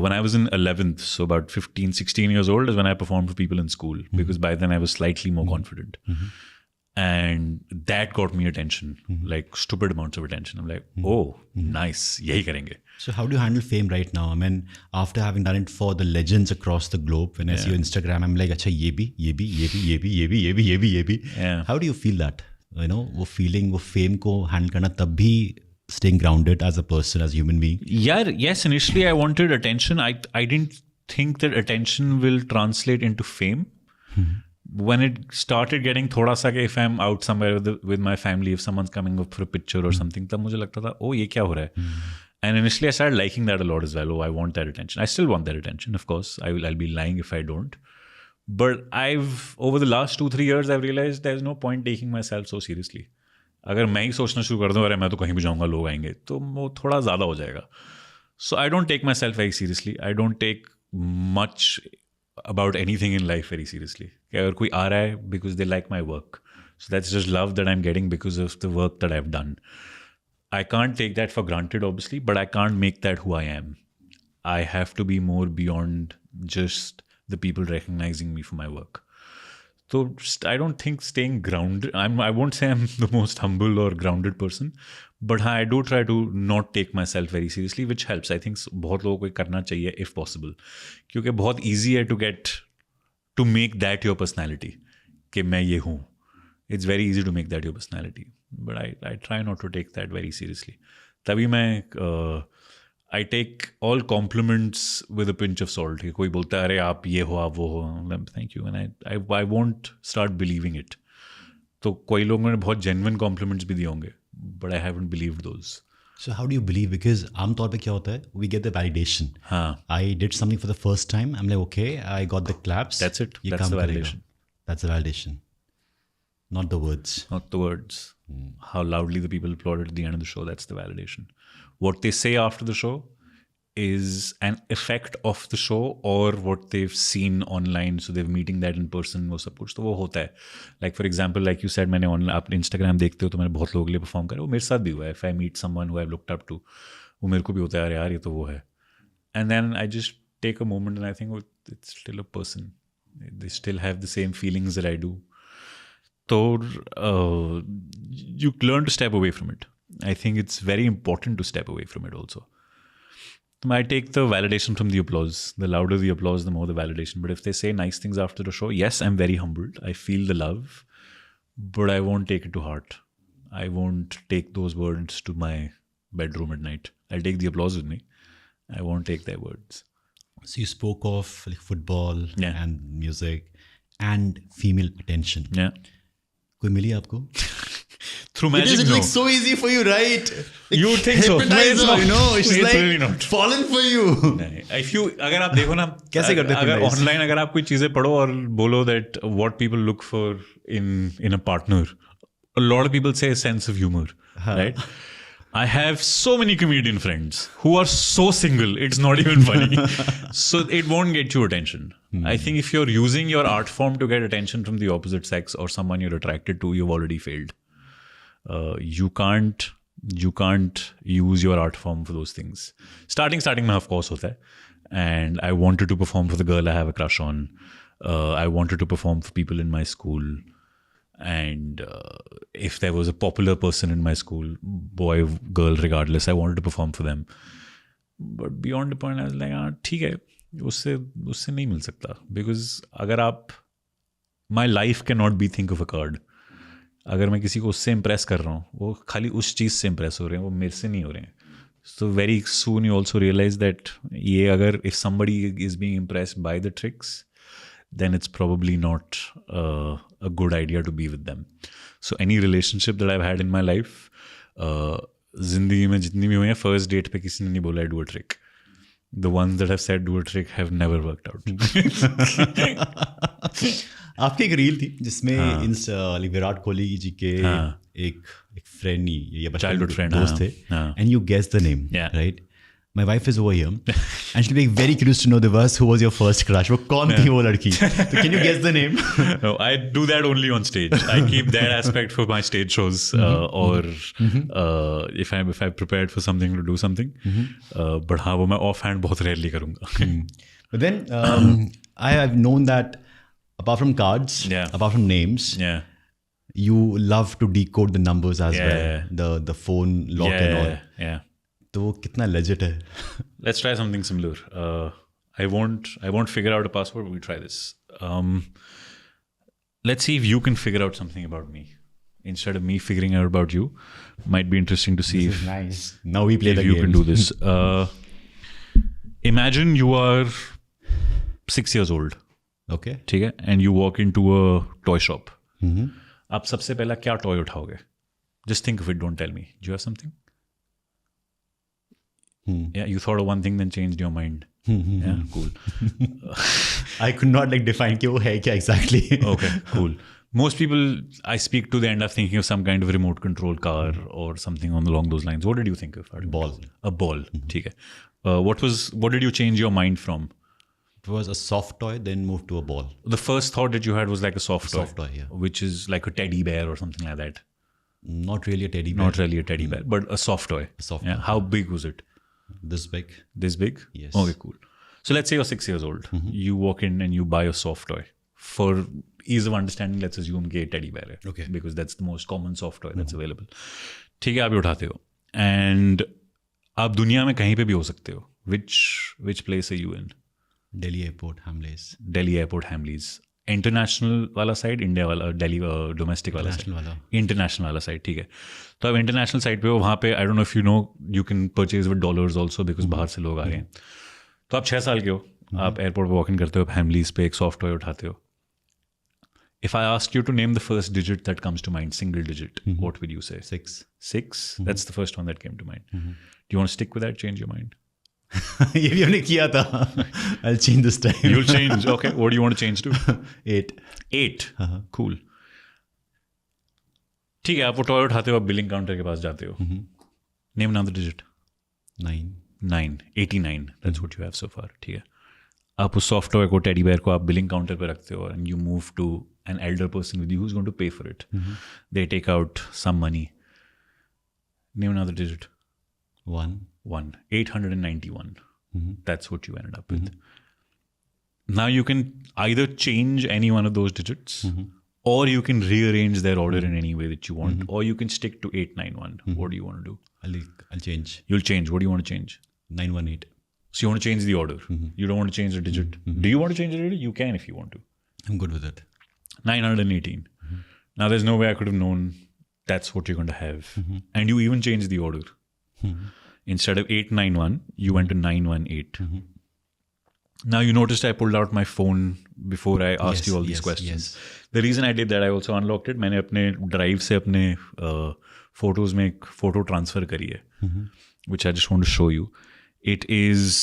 When I was in 11th, so about 15-16 years old, is when I performed for people in school, because by then I was slightly more confident. And that got me attention, like stupid amounts of attention. I'm like, oh, nice, yahi karenge. So how do you handle fame right now? I mean, after having done it for the legends across the globe, when I see your Instagram, I'm like, acha, ye bhi. How do you feel that? You know, वो feeling, वो fame को handle करना तब भी staying grounded as a person, as a human being? Yeah, yes, initially I wanted attention. I didn't think that attention will translate into fame. When it started getting thoda sa कि if I'm out somewhere with my family, if someone's coming up for a picture or something, तब मुझे लगता था, oh, ये क्या हो रहा है? And initially I started liking that a lot as well. Oh, I want that attention. I still want that attention, of course. I'll be lying if I don't. But over the last 2-3 years, I've realized there's no point taking myself so seriously. अगर मैं ही सोचना शुरू कर दूँ, अरे मैं तो कहीं भी जाऊँगा, लोग आएंगे, तो वो थोड़ा ज़्यादा हो जाएगा. So I don't take myself very seriously. I don't take much about anything in life very seriously. अगर कोई आ रहा है because they like my work. So that's just love that I'm getting because of the work that I've done. I can't take that for granted, obviously, but I can't make that who I am. I have to be more beyond just the people recognizing me for my work. So I don't think staying grounded, I won't say I'm the most humble or grounded person, but I do try to not take myself very seriously, which helps. I think बहुत लोगों को करना चाहिए if possible. क्योंकि बहुत easy है to make that your personality, कि मैं ये हूँ. It's very easy to make that your personality. But I try not to take that very seriously. तभी मैं I take all compliments with a pinch of salt. कोई बोलता है अरे आप ये हो आप वो हो, thank you, and I won't start believing it. तो कोई लोगों ने बहुत genuine compliments भी दिए होंगे, but I haven't believed those. So how do you believe? Because आमतौर पे क्या होता है, we get the validation. हाँ. I did something for the first time. I'm like, okay, I got the claps. That's it. ये That's काम the करेगा. validation. That's the validation. Not the words. Not the words. How loudly the people applauded at the end of the show, that's the validation. What they say after the show is an effect of the show or what they've seen online. So they're meeting that in person, वो सब कुछ तो वो होता है. Like for example, like you said, मैंने online आप Instagram देखते हो तो मैंने बहुत लोगों के लिए perform करा, वो मेरे साथ भी हुआ है. If I meet someone who I've looked up to, वो मेरे को भी होता है अरे यार ये तो वो है. And then I just take a moment and I think oh, it's still a person. They still have the same feelings that I do. So you learn to step away from it. I think it's very important to step away from it also. I take the validation from the applause. The louder the applause, the more the validation. But if they say nice things after the show, yes, I'm very humbled. I feel the love, but I won't take it to heart. I won't take those words to my bedroom at night. I'll take the applause with me. I won't take their words. So you spoke of like football Yeah. and music and female attention. Yeah. कोई मिली आपको? Through It magic, is no. like so easy for you, right? Like, You think so? hypnotizer, No, it's you know, not. it's It's like really not. fallen for you. नहीं. If you अगर आप देखो ना कैसे करते हैं अगर hypnotize? Online अगर आप कोई चीजें पढ़ो और बोलो that what people look for in a partner, a lot of people say a sense of humor, right? I have so many comedian friends who are so single, it's not even funny. So it won't get you attention. I think if you're using your art form to get attention from the opposite sex or someone you're attracted to, you've already failed. You can't use your art form for those things. Starting में of course होता है. And I wanted to perform for the girl I have a crush on. I wanted to perform for people in my school. And if there was a popular person in my school, boy, girl, regardless, I wanted to perform for them. But beyond the point, I was like, ठीक है, उससे नहीं मिल सकता. Because अगर आप, my life cannot be think of a card. अगर मैं किसी को उससे impress कर रहा हूँ, वो खाली उस चीज़ से impress हो रहे हैं, वो मेरे से नहीं हो रहे हैं. So very soon you also realize that ये अगर if somebody is being impressed by the tricks, then it's probably not a good idea to be with them. So any relationship that I've had in my life, जिंदगी में जितनी भी हुई हैं, first date पे किसी ने नहीं बोला do a trick. The ones that have said do a trick have never worked out. आपकी एक रील थी जिसमें विराट कोहली जी के एक फ्रेंड या Childhood friend, दोस्त थे, and you guess the name, right? My wife is over here, and she'll be very curious to know, Divas, who was your first crush? वो कौन थी वो लड़की? So can you guess the name? No, I do that only on stage. I keep that aspect for my stage shows, or if I'm prepared for something to do something. But हाँ, वो मैं offhand बहुत rarely करूँगा. But then I have known that apart from cards, apart from names, you love to decode the numbers as well, the phone lock and all. Yeah. तो वो कितना legit है? Let's try something similar. I won't figure out a password, but we try this. Let's see if you can figure out something about me instead of me figuring out about you. Might be interesting to see if nice. Now we play the you game. can do this. Imagine you are 6 years old. Okay. ठीक है, and you walk into a toy shop. आप सबसे पहला क्या toy उठाओगे? Just think of it. Don't tell me. Do you have something? Yeah, you thought of one thing, then changed your mind. Yeah, cool. I could not define कि वो है क्या exactly. Okay, cool. Most people I speak to, they end up thinking of some kind of remote control car or something along those lines. What did you think of? Ball. A ball. ठीक है. What did you change your mind from? It was a soft toy, then moved to a ball. The first thought that you had was like a soft toy. Soft toy, yeah. Which is like a teddy bear or something like that. Not really a teddy bear. Not really a teddy bear, but a soft toy. A soft toy. How big was it? This big. This big? Yes. Okay, cool. So let's say you're 6 years old. You walk in and you buy a soft toy. For ease of understanding, let's assume कि teddy bear है. Okay. Because that's the most common soft toy that's available. ठीक है, आप ये उठाते हो. And आप दुनिया में कहीं पे भी हो सकते हो. Which place are you in? Delhi Airport, Hamleys. Delhi Airport, Hamleys. International वाला साइड, इंडिया वाला, दिल्ली डोमेस्टिक वाला साइड, इंटरनेशनल वाला साइड, ठीक है. तो अब इंटरनेशनल साइड पे हो, वहाँ पे I don't know if you know you can purchase with dollars also because बाहर से लोग आ रहे हैं. तो आप 6 साल के हो, आप एयरपोर्ट पर वॉक इन करते हो, फैमिलीज पे एक सॉफ्ट टॉय उठाते हो. If I ask you to name the first digit that comes to mind, single digit, what would you say? 6. 6? That's the first one that came to mind. Do you want to stick with that, change your mind? ये भी हमने किया था. I'll change this time. You'll change. Okay. What do you want to change to? 8. 8. Cool. ठीक है, आप वो toy उठाते हो, आप बिलिंग काउंटर के पास जाते हो. Name another digit. 9. 9. 89. That's what you have so far. ठीक है. आप उस सॉफ्ट टॉय को, टेडी बेयर को आप बिलिंग काउंटर पर रखते हो and you move to an elder person with you who's going to pay for it. They take out some money. Name another digit. 1. 891. That's what you ended up with. Now you can either change any one of those digits or you can rearrange their order in any way that you want, or you can stick to 891. What do you want to do? I'll change. You'll change. What do you want to change? 918. So you want to change the order. You don't want to change the digit. Do you want to change the digit? You can if you want to. I'm good with it. 918. Now there's no way I could have known that's what you're going to have. And you even changed the order. Instead of 891, you went to 918. Now you noticed I pulled out my phone before I asked you all these questions. The reason I did that, I also unlocked it. मैंने अपने drive से अपने photos में एक photo transfer करी है, which I just want to show you. It is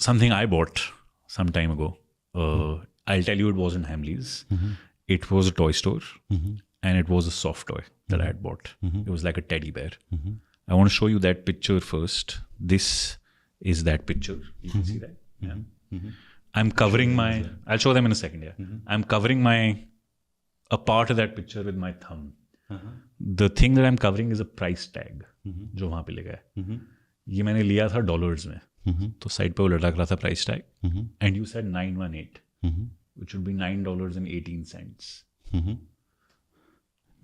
something I bought some time ago. I'll tell you, it wasn't Hamleys. It was a toy store, and it was a soft toy that I had bought. It was like a teddy bear. I want to show you that picture first. This is that picture. You can see that? Yeah. I'm covering my... I'll show them in a second, yeah. I'm covering a part of that picture with my thumb. The thing that I'm covering is a price tag, जो वहाँ पे लिखा है. ये मैंने लिया था dollars में, तो साइड पे वो लटक रहा था price tag, and you said 918, which would be $9.18.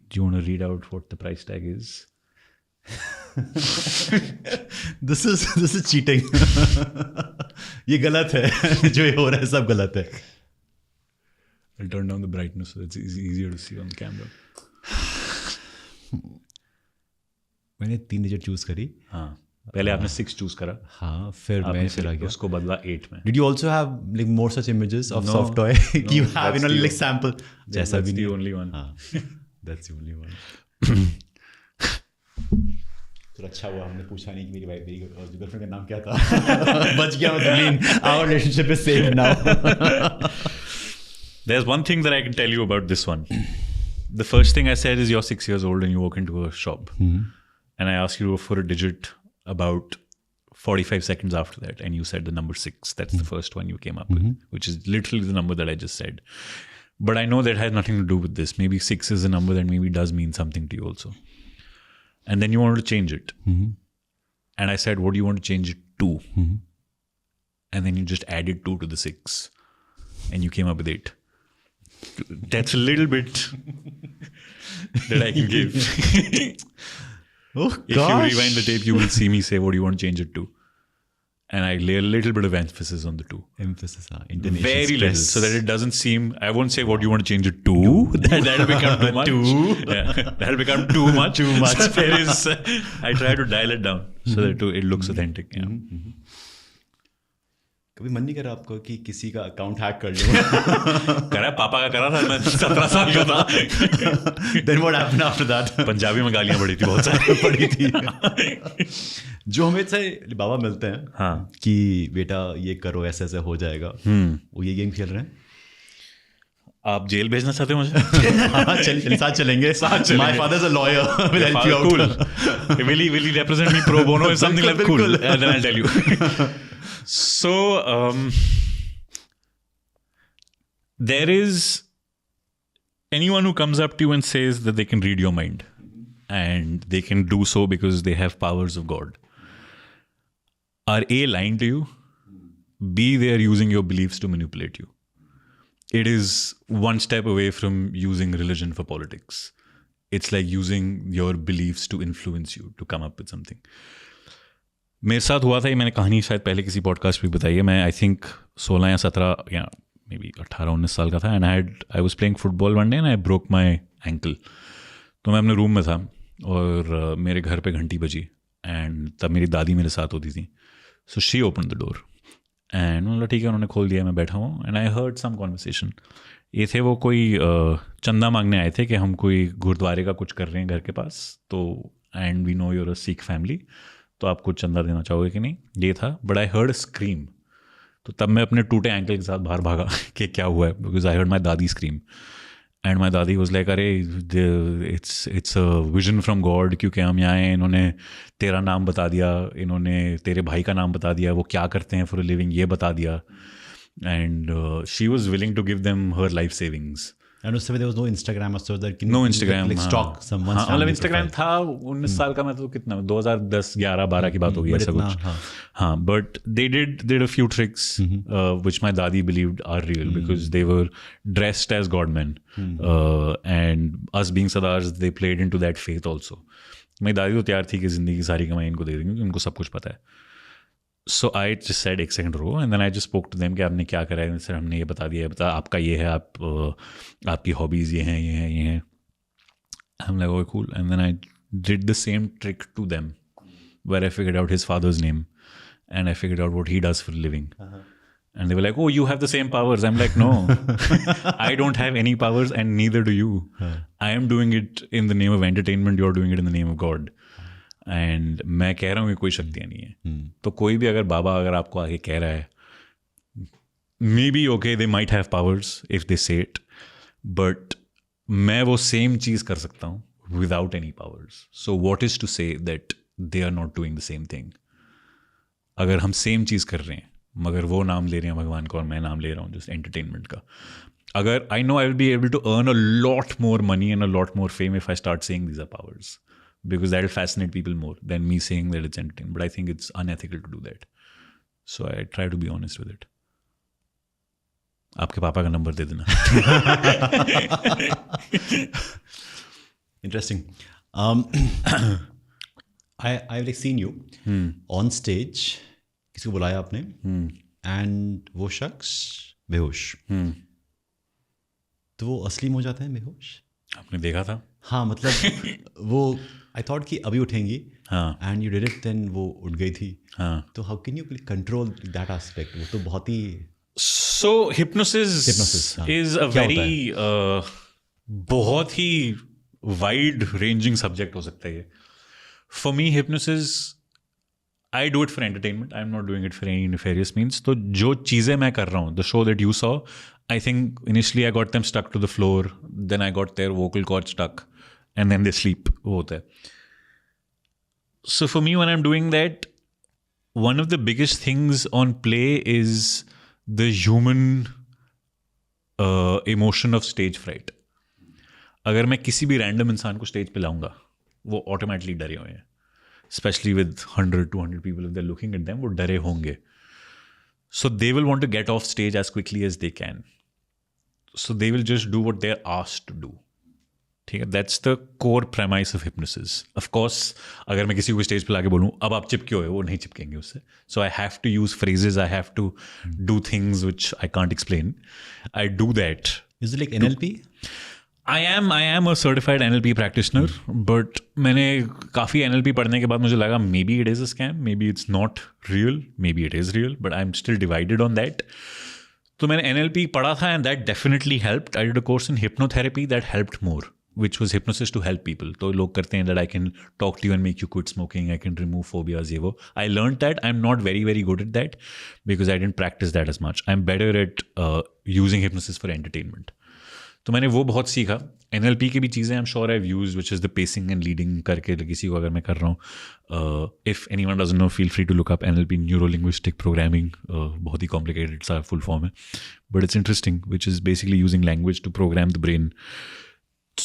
Do you want to read out what the price tag is? This is cheating. ये गलत है. जो ये हो रहा है सब गलत है. I'll turn down the brightness so it's easier to see on the camera. मैंने 3 डिजिट चूज करी. हाँ, पहले आपने 6 चूज करा. हाँ, फिर मैं फिर आ गया. उसको बदला 8 में. Did you also have like more such images of soft toy? You have, you know, like sample. जैसा भी the only one. हाँ, that's the only one. तो अच्छा हुआ हमने पूछा नहीं कि मेरी गर्लफ्रेंड का नाम क्या था. बच गया मैं दुल्हन. Our relationship is safe now. There's one thing that I can tell you about this one. The first thing I said is you're 6 years old and you walk into a shop. And I asked you for a digit about 45 seconds after that. And you said the number 6. That's the first one you came up with, which is literally the number that I just said. But I know that has nothing to do with this. Maybe 6 is a number that maybe does mean something to you also. And then you wanted to change it. And I said, what do you want to change it to? And then you just added 2 to the 6. And you came up with 8. That's a little bit that I can give. Oh, gosh. If you rewind the tape, you will see me say, what do you want to change it to? And I lay a little bit of emphasis on the 2. Emphasis, intonation, very stress. little, so that it doesn't seem, I won't say what do you want to change it to. That'll become too much. Yeah, that'll become too much. Too much. So there is, I try to dial it down so that it looks authentic. Yeah. कभी मन नहीं करा आपको कि किसी का account hack कर लो? करा, पापा का करा था. मैं 17 साल का था. Then what happened after that? Punjabi में गालियां पड़ी थी, बहुत सारी पड़ी थी. जो हमें से बाबा मिलते हैं, हाँ, कि बेटा ये करो, ऐसे ऐसे हो जाएगा, वो ये गेम खेल रहे हैं. आप जेल भेजना चाहते हो मुझे? हाँ, साथ चलेंगे. My father is a lawyer. Will help you out. Cool. Will he represent me pro bono or something like that? Cool. Then I'll tell you. So there is anyone who comes up to you and says that they can read your mind, and they can do so because they have powers of God. Are A, lying to you? B, they are using your beliefs to manipulate you. It is one step away from using religion for politics. It's like using your beliefs to influence you, to come up with something. मेरे साथ हुआ था ये, मैंने कहानी शायद पहले किसी पॉडकास्ट पे बताई है. मैं आई थिंक 16 या 17 या मे बी 18-19 साल का था, and I was playing football one day and I broke my ankle. तो मैं अपने रूम में था और मेरे घर पे घंटी बजी, एंड तब मेरी दादी मेरे साथ होती थी. So she open the door and मतलब ठीक है, उन्होंने खोल दिया, मैं बैठा हूँ and I heard some conversation. ये थे वो कोई चंदा मांगने आए थे कि हम कोई गुरुद्वारे का कुछ कर रहे हैं घर के पास, तो and we know you're a Sikh family, तो आप कुछ चंदा देना चाहोगे कि नहीं, ये था. But I heard scream. तो तब मैं अपने टूटे एंकल के साथ बाहर भागा कि क्या हुआ है, बिकॉज आई हर्ड माई दादी स्क्रीम. एंड माई दादी वाज लाइक, अरे it's a vision from God, क्योंकि हम यहाँ आए, इन्होंने तेरा नाम बता दिया, इन्होंने तेरे भाई का नाम बता दिया, वो क्या करते हैं फॉर अ लिविंग ये बता दिया. And she was willing to give them her life savings. And उस समय there was no Instagram or so that no Instagram. like stalk someone's हाँ, मतलब family इंस्टाग्राम profile. था 19 साल का मैं, तो कितना 2010 11 12 की बात होगी But ऐसा इतना, कुछ. हाँ. हाँ, but they did a few tricks which my दादी believed are real because they were dressed as god men, and us being Sardars, they played into that faith also. मेरी दादी तो तैयार थी कि जिंदगी की सारी कमाई इनको दे देंगे क्योंकि उनको सब कुछ पता है. सो आई जस्ट सेड एक सेकंड रो, and then I just spoke to them कि आपने क्या करा है. सर हमने ये बता दिया है, बता आपका ये है, आपकी हॉबीज़ ये हैं ये हैं ये हैं. I am like okay cool. And then I did the same trick to them where I figured out his father's name and I figured out what he does for living. And they were like, oh, you have the same powers. I'm like, no, I don't have any powers and neither do you. I am doing it in the name of entertainment. You're doing it in the name of God. And मैं कह रहा हूँ कि कोई शक्तियाँ नहीं है. तो कोई भी अगर बाबा अगर आपको आगे कह रहा है, maybe okay, they might have powers if they say it, but मैं वो same चीज़ कर सकता हूँ without any powers. So what is to say that they are not doing the same thing? अगर हम same चीज़ कर रहे हैं मगर वो नाम ले रहे हैं भगवान का और मैं नाम ले रहा हूँ जस्ट एंटरटेनमेंट का, अगर I know I will be able to earn a lot more money and a lot more fame if I start saying these are powers, because that will fascinate people more than me saying that it's entertainment. But I think it's unethical to do that. So I try to be honest with it. आपके पापा का number दे देना. Interesting. I've like seen you on stage. किसी को बुलाया आपने and वो शख्स बेहोश. तो वो असली में हो जाता है बेहोश. आपने देखा था? हाँ, मतलब वो आई थॉट कि अभी उठेंगी, हाँ, and you did it, then वो उठ गई थी. हाँ. तो how can you control that aspect? वो तो बहुत ही So hypnosis हाँ. is a क्या very बहुत ही wide ranging subject हो सकता है ये. For me hypnosis, I do it for entertainment. I'm not doing it for any nefarious means. तो जो चीज़ें मैं कर रहा हूँ, the show that you saw, I think initially I got them stuck to the floor, then I got their vocal cord stuck, and then they sleep. वो होता है. So for me, when I'm doing that, one of the biggest things on play is the human emotion of stage fright. अगर मैं किसी भी random इंसान को stage पे लाऊंगा, वो automatically डरे हुए हैं. Especially with 100-200 people, if they're looking at them, वो डरे होंगे. So they will want to get off stage as quickly as they can. So they will just do what they're asked to do. ठीक है, that's the core premise of hypnosis. Of course, अगर मैं किसी को stage पे लाके बोलूँ अब आप चिपके हुए, वो नहीं चिपकेंगे उससे. So I have to use phrases, I have to do things which I can't explain. I do that. Is it like NLP? I am a certified NLP practitioner, but मैंने काफ़ी NLP पढ़ने के बाद मुझे लगा maybe it is a scam, maybe it's not real, maybe it is real, but I'm still divided on that. तो मैंने NLP पढ़ा था and that definitely helped. I did a course in hypnotherapy that helped more, which was hypnosis to help people. तो लोग करते हैं that I can talk to you and make you quit smoking, I can remove phobias, ये वो. I learned that. I'm not very, very good at that because I didn't practice that as much. I'm better at using hypnosis for entertainment. तो मैंने वो बहुत सीखा. NLP की भी चीज़ें I'm sure I've used, which is the pacing and leading करके किसी को अगर मैं कर रहा हूँ. If anyone doesn't know, feel free to look up NLP, Neuro-Linguistic Programming. बहुत ही complicated सा full form है, but it's interesting, which is basically using language to program the brain.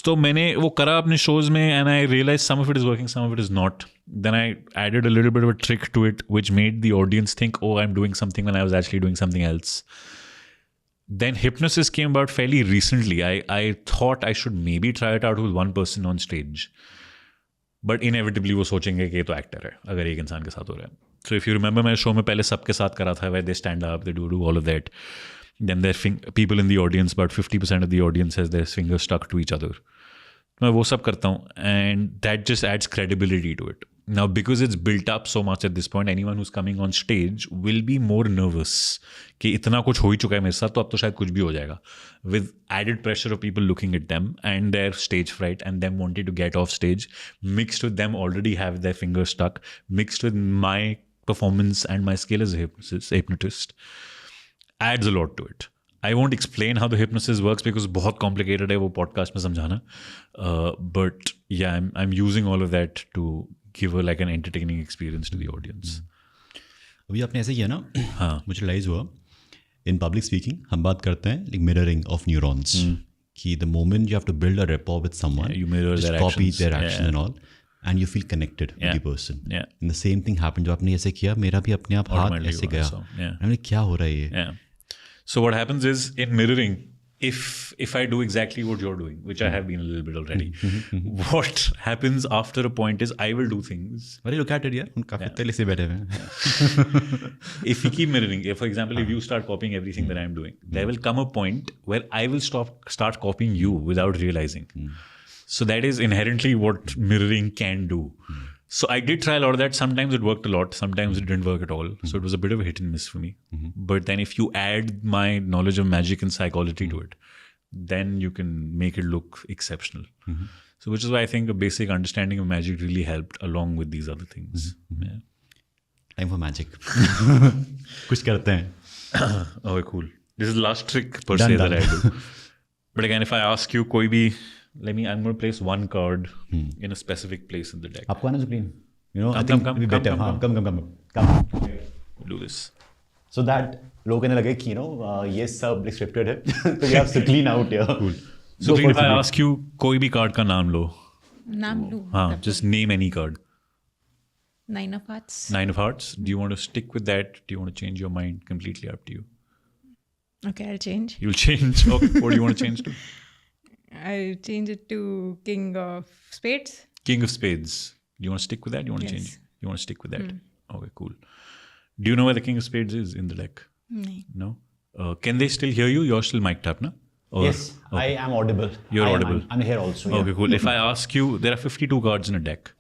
तो मैंने वो करा अपने shows में and I realized some of it is working, some of it is not. Then I added a little bit of a trick to it, which made the audience think, oh, I'm doing something when I was actually doing something else. Then hypnosis came about fairly recently. I thought I should maybe try it out with one person on stage. But inevitably वो सोचेंगे कि ये तो actor है अगर एक इंसान के साथ हो रहा है. So if you remember, मैं शो में पहले सबके साथ करा था, where they stand up, they do all of that. then people in the audience, about 50% of the audience has their fingers stuck to each other. मैं वो सब करता हूँ, and that just adds credibility to it. Now, because it's built up so much at this point, anyone who's coming on stage will be more nervous कि इतना कुछ हो ही चुका है मेरे साथ, तो अब तो शायद कुछ भी हो जाएगा. With added pressure of people looking at them and their stage fright and them wanting to get off stage, mixed with them already have their fingers stuck, mixed with my performance and my skill as a hypnotist, adds a lot to it. I won't explain how the hypnosis works because बहुत complicated है वो podcast में समझाना. But yeah, I'm using all of that to give like an entertaining experience to the audience. अभी आपने ऐसे किया ना, हाँ, मुझे रियलाइज हुआ इन पब्लिक स्पीकिंग हम बात करते हैं like mirroring of neurons. कि the moment you have to build a rapport with someone, you mirror just their copy actions. their action and all, and you feel connected with the person. And the same thing happened. जो आपने ऐसे किया, मेरा भी अपने आप हाथ ऐसे गया. मैंने क्या हो रहा है ये? So what happens is in mirroring, if I do exactly what you're doing, which I have been a little bit already, what happens after a point is I will do things. Well, look at it, यार, उन काफी तेले से बैठे हैं. If you keep mirroring, for example, if you start copying everything that I'm doing, there will come a point where I will start copying you without realizing. So that is inherently what mirroring can do. So I did try a lot of that. Sometimes it worked a lot. Sometimes it didn't work at all. So it was a bit of a hit and miss for me. But then if you add my knowledge of magic and psychology to it, then you can make it look exceptional. So which is why I think a basic understanding of magic really helped along with these other things. Yeah. Time for magic. कुछ करते हैं. Oh, cool. This is the last trick per se that I do. But again, if I ask you, कोई भी, I'm going to place one card in a specific place in the deck. आपको आना screen. You know, I come, think we better. Come. Do this. So that लोगों को नहीं लगे कि ये सब scripted है. So you have to clean out here. Cool. So if I ask you, कोई भी card का नाम लो. नाम लो. हाँ, just name any card. 9 of Hearts. 9 of Hearts. Do you want to stick with that? Do you want to change your mind? Completely up to you. Okay, I'll change. You'll change. Okay. What do you want to change to? I'll change it to King of Spades. King of Spades. Do you want to stick with that? You want to change? You want to stick with that? Okay, cool. Do you know where the King of Spades is in the deck? No. Can they still hear you? You're still mic'd up, no? Yes, okay. I am audible. You're audible. I'm here also. Okay, cool. If I ask you, there are 52 cards in a deck.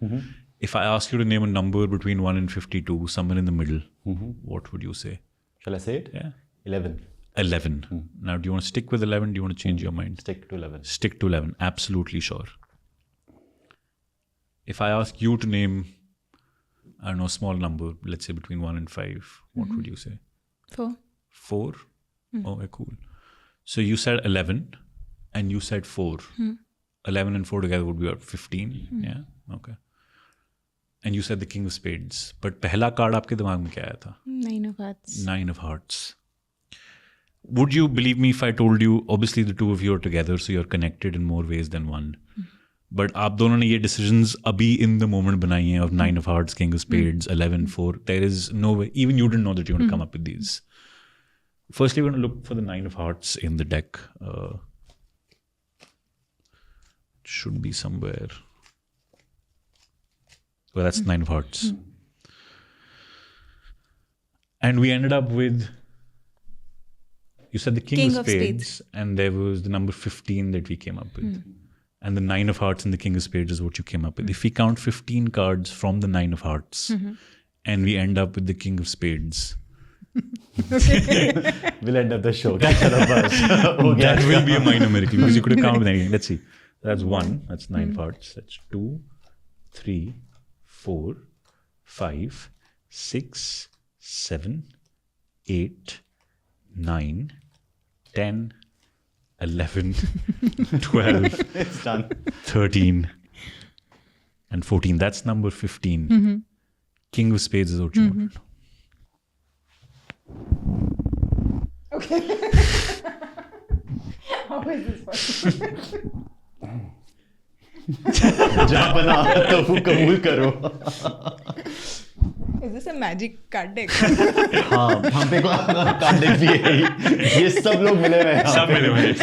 If I ask you to name a number between 1 and 52, somewhere in the middle, what would you say? Shall I say it? Yeah. 11. 11. Now, do you want to stick with 11? Do you want to change your mind? Stick to 11. Stick to 11. Absolutely sure. If I ask you to name, I don't know, a small number, let's say between 1 and 5, what would you say? 4. 4? Okay, cool. So you said 11 and you said 4. 11 and 4 together would be about 15. Yeah? Okay. And you said the King of Spades. But पहला card आपके दिमाग में क्या आया था? 9 of Hearts. 9 of Hearts. Would you believe me if I told you, obviously the two of you are together, so you're connected in more ways than one. But आप दोनों ने ये decisions अभी in the moment बनाई हैं of 9 of Hearts, King of Spades, 11, 4. There is no way, even you didn't know that you were going to come up with these. Firstly, we're going to look for the 9 of Hearts in the deck. Should be somewhere. Well, that's 9 of Hearts. And we ended up with, you said the King of Spades, and there was the number 15 that we came up with. And the 9 of Hearts and the King of Spades is what you came up with. If we count 15 cards from the 9 of Hearts, and we end up with the King of Spades, we'll end up the show. That will be a minor miracle because you could have counted with anything. Let's see. That's 1. That's 9 of Hearts. That's 2, 3, 4, 5, 6, 7, 8, 9, 10, 11, 12, It's done. 13, and 14. That's number 15. King of Spades is what you wanted. Okay. How is this possible? जहाँ बना तो वो कबूल करो. Is this a magic card deck? हाँ, हम पे card deck भी है. ये सब लोग मिले हुए हैं. सब मिले हुए हैं.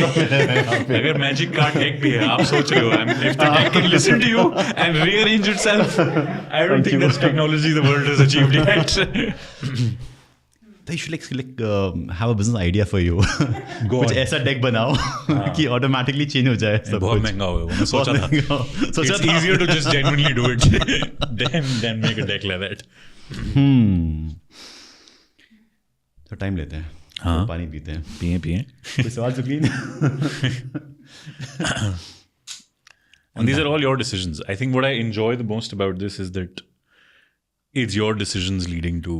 अगर मैजिक कार्ड डेक भी है, आप सोच रहे हो, if the deck can listen to you and rearrange itself, I don't think that's technology the world has achieved yet. They should like have a business idea for you. कुछ ऐसा deck बनाओ कि automatically change हो जाए सब बहुत कुछ. महंगा होगा वो मैं सोचा था. सोचा It's था. easier to just genuinely do it than make a deck like that. तो टाइम लेते हैं. हाँ. पानी पीते हैं. पिए. कोई सवाल सुकलीन? And these are all your decisions. I think what I enjoy the most about this is that it's your decisions leading to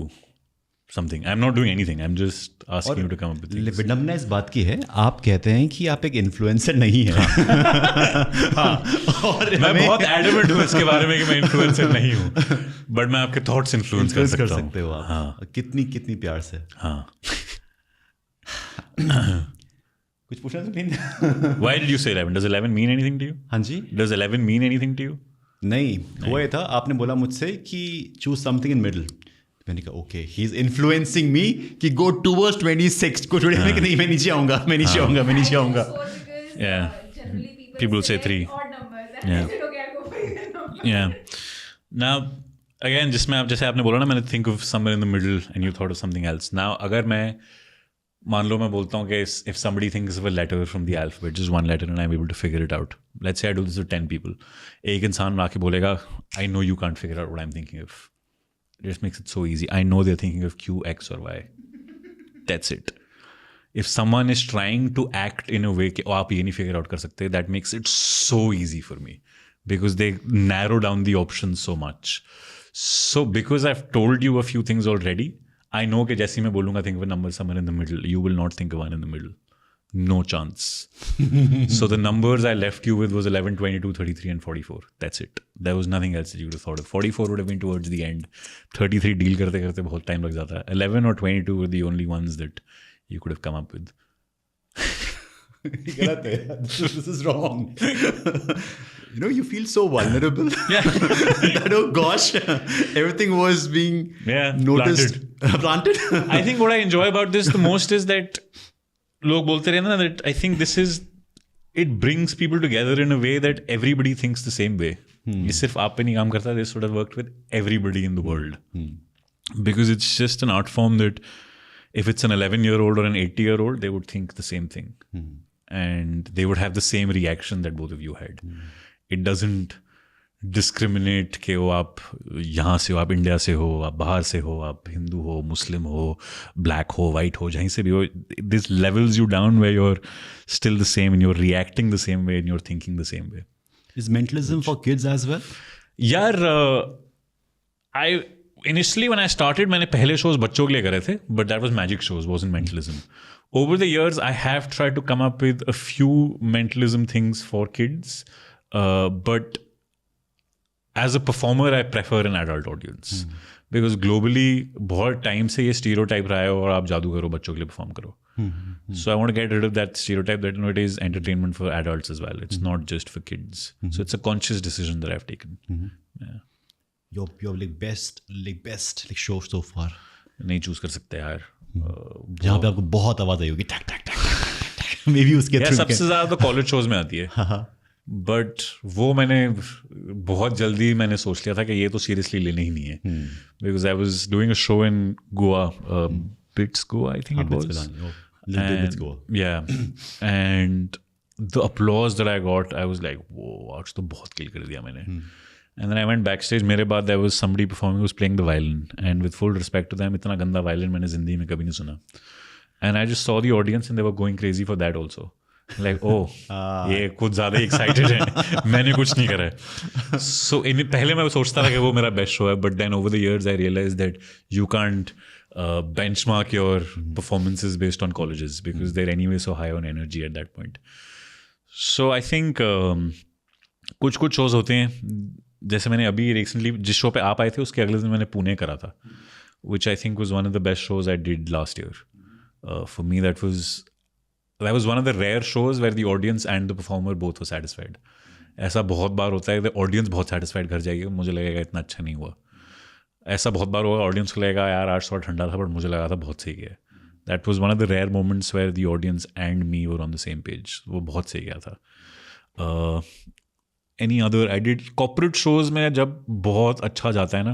something. I'm not doing anything. I'm just asking you to come up with things. विडम्बना इस बात की है, आप कहते हैं कि आप एक इन्फ्लुएंसर नहीं हैं. और मैं बहुत एडमेंट हूँ इसके बारे में कि मैं इन्फ्लुएंसर नहीं हूँ, बट मैं आपके थॉट्स इन्फ्लुएंस कर सकते हो आप. हाँ. कितनी प्यार से. हाँ. कुछ पूछना तो नहीं. Why did you say 11? Does 11 mean anything to you? हाँ जी. Does 11 mean anything to you? नहीं. हुआ ये था, आपने बोला मुझसे कि choose something in middle. मैंने कहा ओके, ही इज इन्फ्लुएंसिंग मी कि गो टुवर्ड्स 26 को छोड़िए. मैं नहीं, मैं नीचे आऊंगा. Yeah. People say 3. Yeah. Now, again, जैसे आपने बोला ना, मैंने think of somewhere in the middle and you thought of something else. Now, अगर मैं मान लो मैं बोलता हूँ कि if somebody thinks of a letter from the alphabet, just one letter, and I'm able to figure it out. Let's say I do this with 10 people. एक इंसान आके बोलेगा, I know you can't figure out what I'm thinking of. It just makes it so easy. I know they're thinking of Q, X, or Y. That's it. If someone is trying to act in a way कि आप ये नहीं figure out कर सकते, that makes it so easy for me because they narrow down the options so much. So because I've told you a few things already, I know कि जैसे मैं बोलूँगा think of a number somewhere in the middle, you will not think of one in the middle. No chance. So the numbers I left you with was 11, 22, 33 and 44. That's it. There was nothing else that you would have thought of. 44 would have been towards the end. 33 deal करते करते बहुत time लग जाता है. 11 or 22 were the only ones that you could have come up with. गलत है. This is wrong. You know, you feel so vulnerable. Yeah. That, oh gosh, everything was being noticed. Planted. I think what I enjoy about this the most is that लोग बोलते रहते ना that I think this is, it brings people together in a way that everybody thinks the same way. ये सिर्फ आप पे नहीं काम करता. This would have worked with everybody in the world. Because it's just an art form that if it's an 11-year-old or an 80-year-old, they would think the same thing. And they would have the same reaction that both of you had. It doesn't discriminate कि वो आप यहाँ से हो, आप India से हो, आप बाहर से हो, आप हिंदू हो, मुस्लिम हो, ब्लैक हो, वाइट हो, जहीं से भी हो. This levels you down where you're still the same and you're reacting the same way and you're thinking the same way. Is mentalism for kids as well? यार I initially when I started मैंने पहले shows बच्चों के लिए करे थे, but that was magic shows, wasn't mentalism. Over the years I have tried to come up with a few mentalism things for kids, but as a performer I prefer an adult audience. Because globally बहुत time से ये stereotype रहा है और आप जादू करो बच्चों के लिए perform करो. So I want to get rid of that stereotype that it is entertainment for adults as well. It's not just for kids. So it's a conscious decision that I've taken. Yeah. Your best show so far. नहीं choose कर सकते यार. जहाँ पे आपको बहुत आवाज आई होगी टक टक टक टक टक. मे बी उसके थ्रू सबसे ज़्यादा तो कॉलेज शोज में आती है. बट वो मैंने बहुत जल्दी मैंने सोच लिया था कि ये तो सीरियसली लेने ही नहीं है. Because I was doing a show in Goa, bits Goa I think it was. And the applause that I got, I was like वो आज तो बहुत किल कर दिया मैंने. And then I went backstage. मेरे बाद there was somebody performing who was playing the violin, and with full respect to them, इतना गंदा violin मैंने जिंदगी में कभी नहीं सुना. And I just saw the audience and they were going crazy for that also. Like, oh, ये कुछ ज़्यादा excited है, मैंने कुछ नहीं करा है. So पहले मैं सोचता था कि वो मेरा best show है, but then over the years I realized that you can't benchmark your performances based on colleges because they're anyway so high on energy at that point. So I think कुछ shows होते हैं. जैसे मैंने अभी recently जिस show पे आप आए थे उसके अगले दिन मैंने पुणे करा था, which I think was one of the best shows I did last year. For me that was one of the rare shows where the audience and the performer both were satisfied. ऐसा बहुत बार होता है the audience बहुत satisfied घर जाएगी, मुझे लगेगा इतना अच्छा नहीं हुआ. ऐसा बहुत बार होगा ऑडियंस को लगेगा यार आज थोड़ा ठंडा था बट मुझे लगा था बहुत सही गया. That was one of the rare moments where the audience and me were on the same page. वो बहुत सही गया था. Any other I did corporate shows में जब बहुत अच्छा जाता है ना,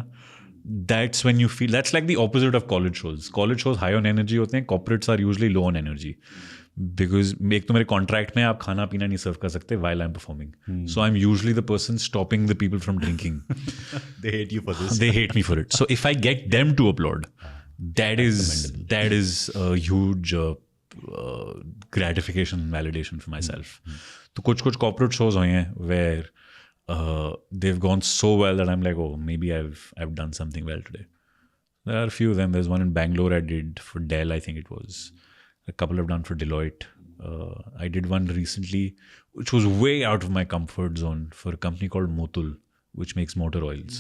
that's when you feel, that's like the opposite of college shows. College shows high on energy होते हैं, corporates are usually low on energy. Because एक तो मेरे contract में आप खाना पीना नहीं सर्व कर सकते while I'm performing. So I'm usually the person stopping the people from drinking. They hate you for this. They hate me for it. So if I get them to applaud, that is a huge gratification and validation for myself. तो कुछ corporate shows हुए हैं where they've gone so well that I'm like, oh, maybe I've done something well today. There are a few of them. There's one in Bangalore I did for Dell, I think it was. A couple I've done for Deloitte. I did one recently, which was way out of my comfort zone for a company called Motul, which makes motor oils.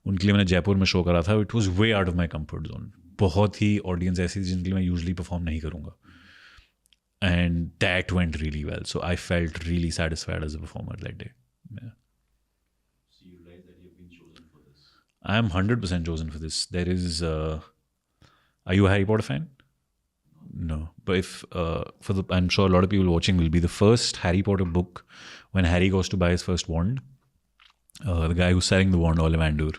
उनके लिए मैंने जयपुर में show करा था. It was way out of my comfort zone. बहुत ही audience ऐसी थी जिनके लिए मैं यूजली परफॉर्म नहीं करूँगा. And that went really well. So I felt really satisfied as a performer that day. Yeah. So you realize that you've been chosen for this? I am 100% chosen for this. There is... are you a Harry Potter fan? No, but if I'm sure a lot of people watching will be the first Harry Potter book when Harry goes to buy his first wand. The guy who's selling the wand, Ollivander.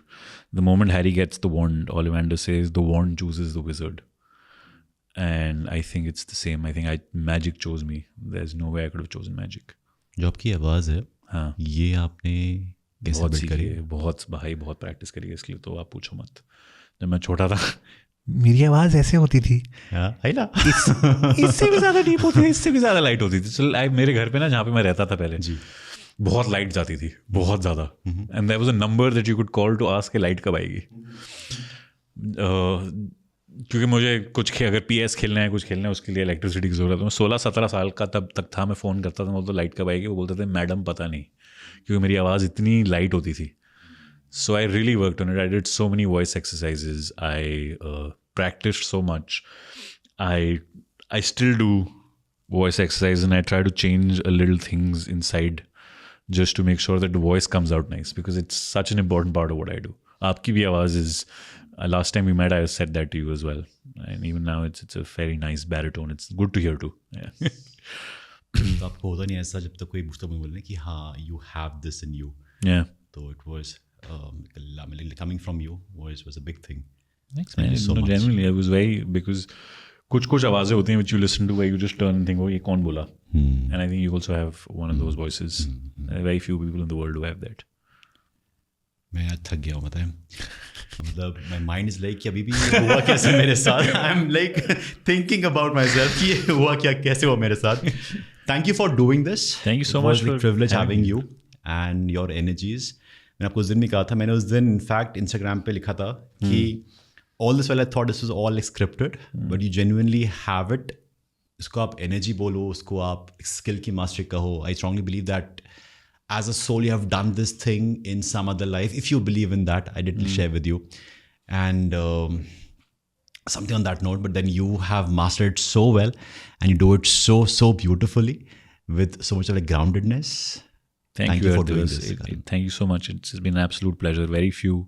The moment Harry gets the wand, Ollivander says the wand chooses the wizard. And I think it's the same. I think magic chose me. There's no way I could have chosen magic. जो आपकी आवाज़ है, हाँ, ये आपने कैसे बहुत build करी? बहुत भाई बहुत प्रैक्टिस करी है इसके लिए, तो आप पूछो मत. जब मैं छोटा था मेरी आवाज़ ऐसे होती थी, इससे भी ज़्यादा डीप होती थी, इससे भी ज़्यादा लाइट होती थी. चल मेरे घर पे ना जहाँ पे मैं रहता था पहले जी, बहुत लाइट जाती थी, बहुत ज़्यादा. And there was a number that you could call to ask के लाइट कब आएगी. क्योंकि मुझे कुछ अगर PS खेलना है, कुछ खेलना है, उसके लिए इलेक्ट्रिसिटी की ज़रूरत है. मैं 16-17 साल का तब तक था. मैं फ़ोन करता था, मैं बोलता लाइट कब आएगी. वो बोलते थे मैडम पता नहीं, क्योंकि मेरी आवाज़ इतनी लाइट होती थी. So I really worked on it. I did so many voice exercises. I practiced so much. I still do voice exercise, and I try to change a little things inside just to make sure that the voice comes out nice, because it's such an important part of what I do. Aapki bhi awaaz is, last time we met, I said that to you as well. And even now, it's a very nice baritone. It's good to hear too. Yeah. तो आपको होता नहीं ऐसा जब तक कोई पूछता बोलने कि हाँ, you have this in you. Yeah. So it was coming from you was a big thing. Thanks, man. So genuinely, I was very, because कुछ आवाज़ें होती हैं which you listen to where you just turn and think, oh, ये कौन बोला? And I think you also have one of those voices. There are very few people in the world who have that. मैं आज थक गया हूँ, बताएं. मतलब my mind is like कि अभी भी हुआ कैसे मेरे साथ. I'm like thinking about myself कि ये हुआ क्या, कैसे हुआ मेरे साथ. Thank you for doing this. Thank you so much for privilege having you and your energies. मैंने आपको उस दिन भी कहा था, मैंने उस दिन इनफैक्ट इंस्टाग्राम पे लिखा था कि all this while I thought this was all scripted, but you genuinely have it. इसको आप एनर्जी बोलो, उसको आप स्किल की मास्टरी कहो. I strongly believe that as a soul you have done this thing in some other life. If you believe in that, I did share with you. And something on that note, but then you have mastered it so well and you do it so beautifully with so much of like groundedness. Thank you for doing this. Thank you so much. It's been an absolute pleasure. Very few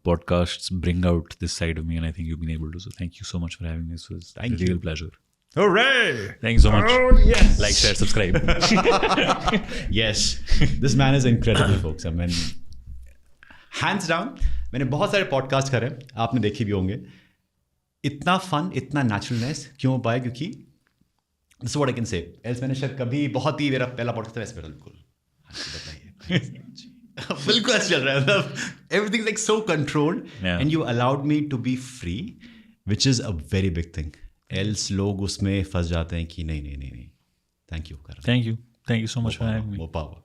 podcasts bring out this side of me, and I think you've been able to. So thank you so much for having me. This was a real pleasure. Hooray! Thank you so much. Oh, yes. Like, share, subscribe. Yes. This man is incredible, folks. I mean, hands down. मैंने बहुत सारे podcast करे, आपने देखे भी होंगे. इतना fun, इतना नेचुरलनेस क्यों पाया? क्योंकि this is what I can say. Else मैंने शायद कभी, बहुत ही मेरा पहला पॉडकास्ट था वैसे बिल्कुल बिल्कुल ऐसे चल रहा है. मतलब everything like so controlled and you allowed me to be free, which is a very big thing. Else लोग उसमें फंस जाते हैं कि नहीं. Thank you. Thank you so much for having me. More power.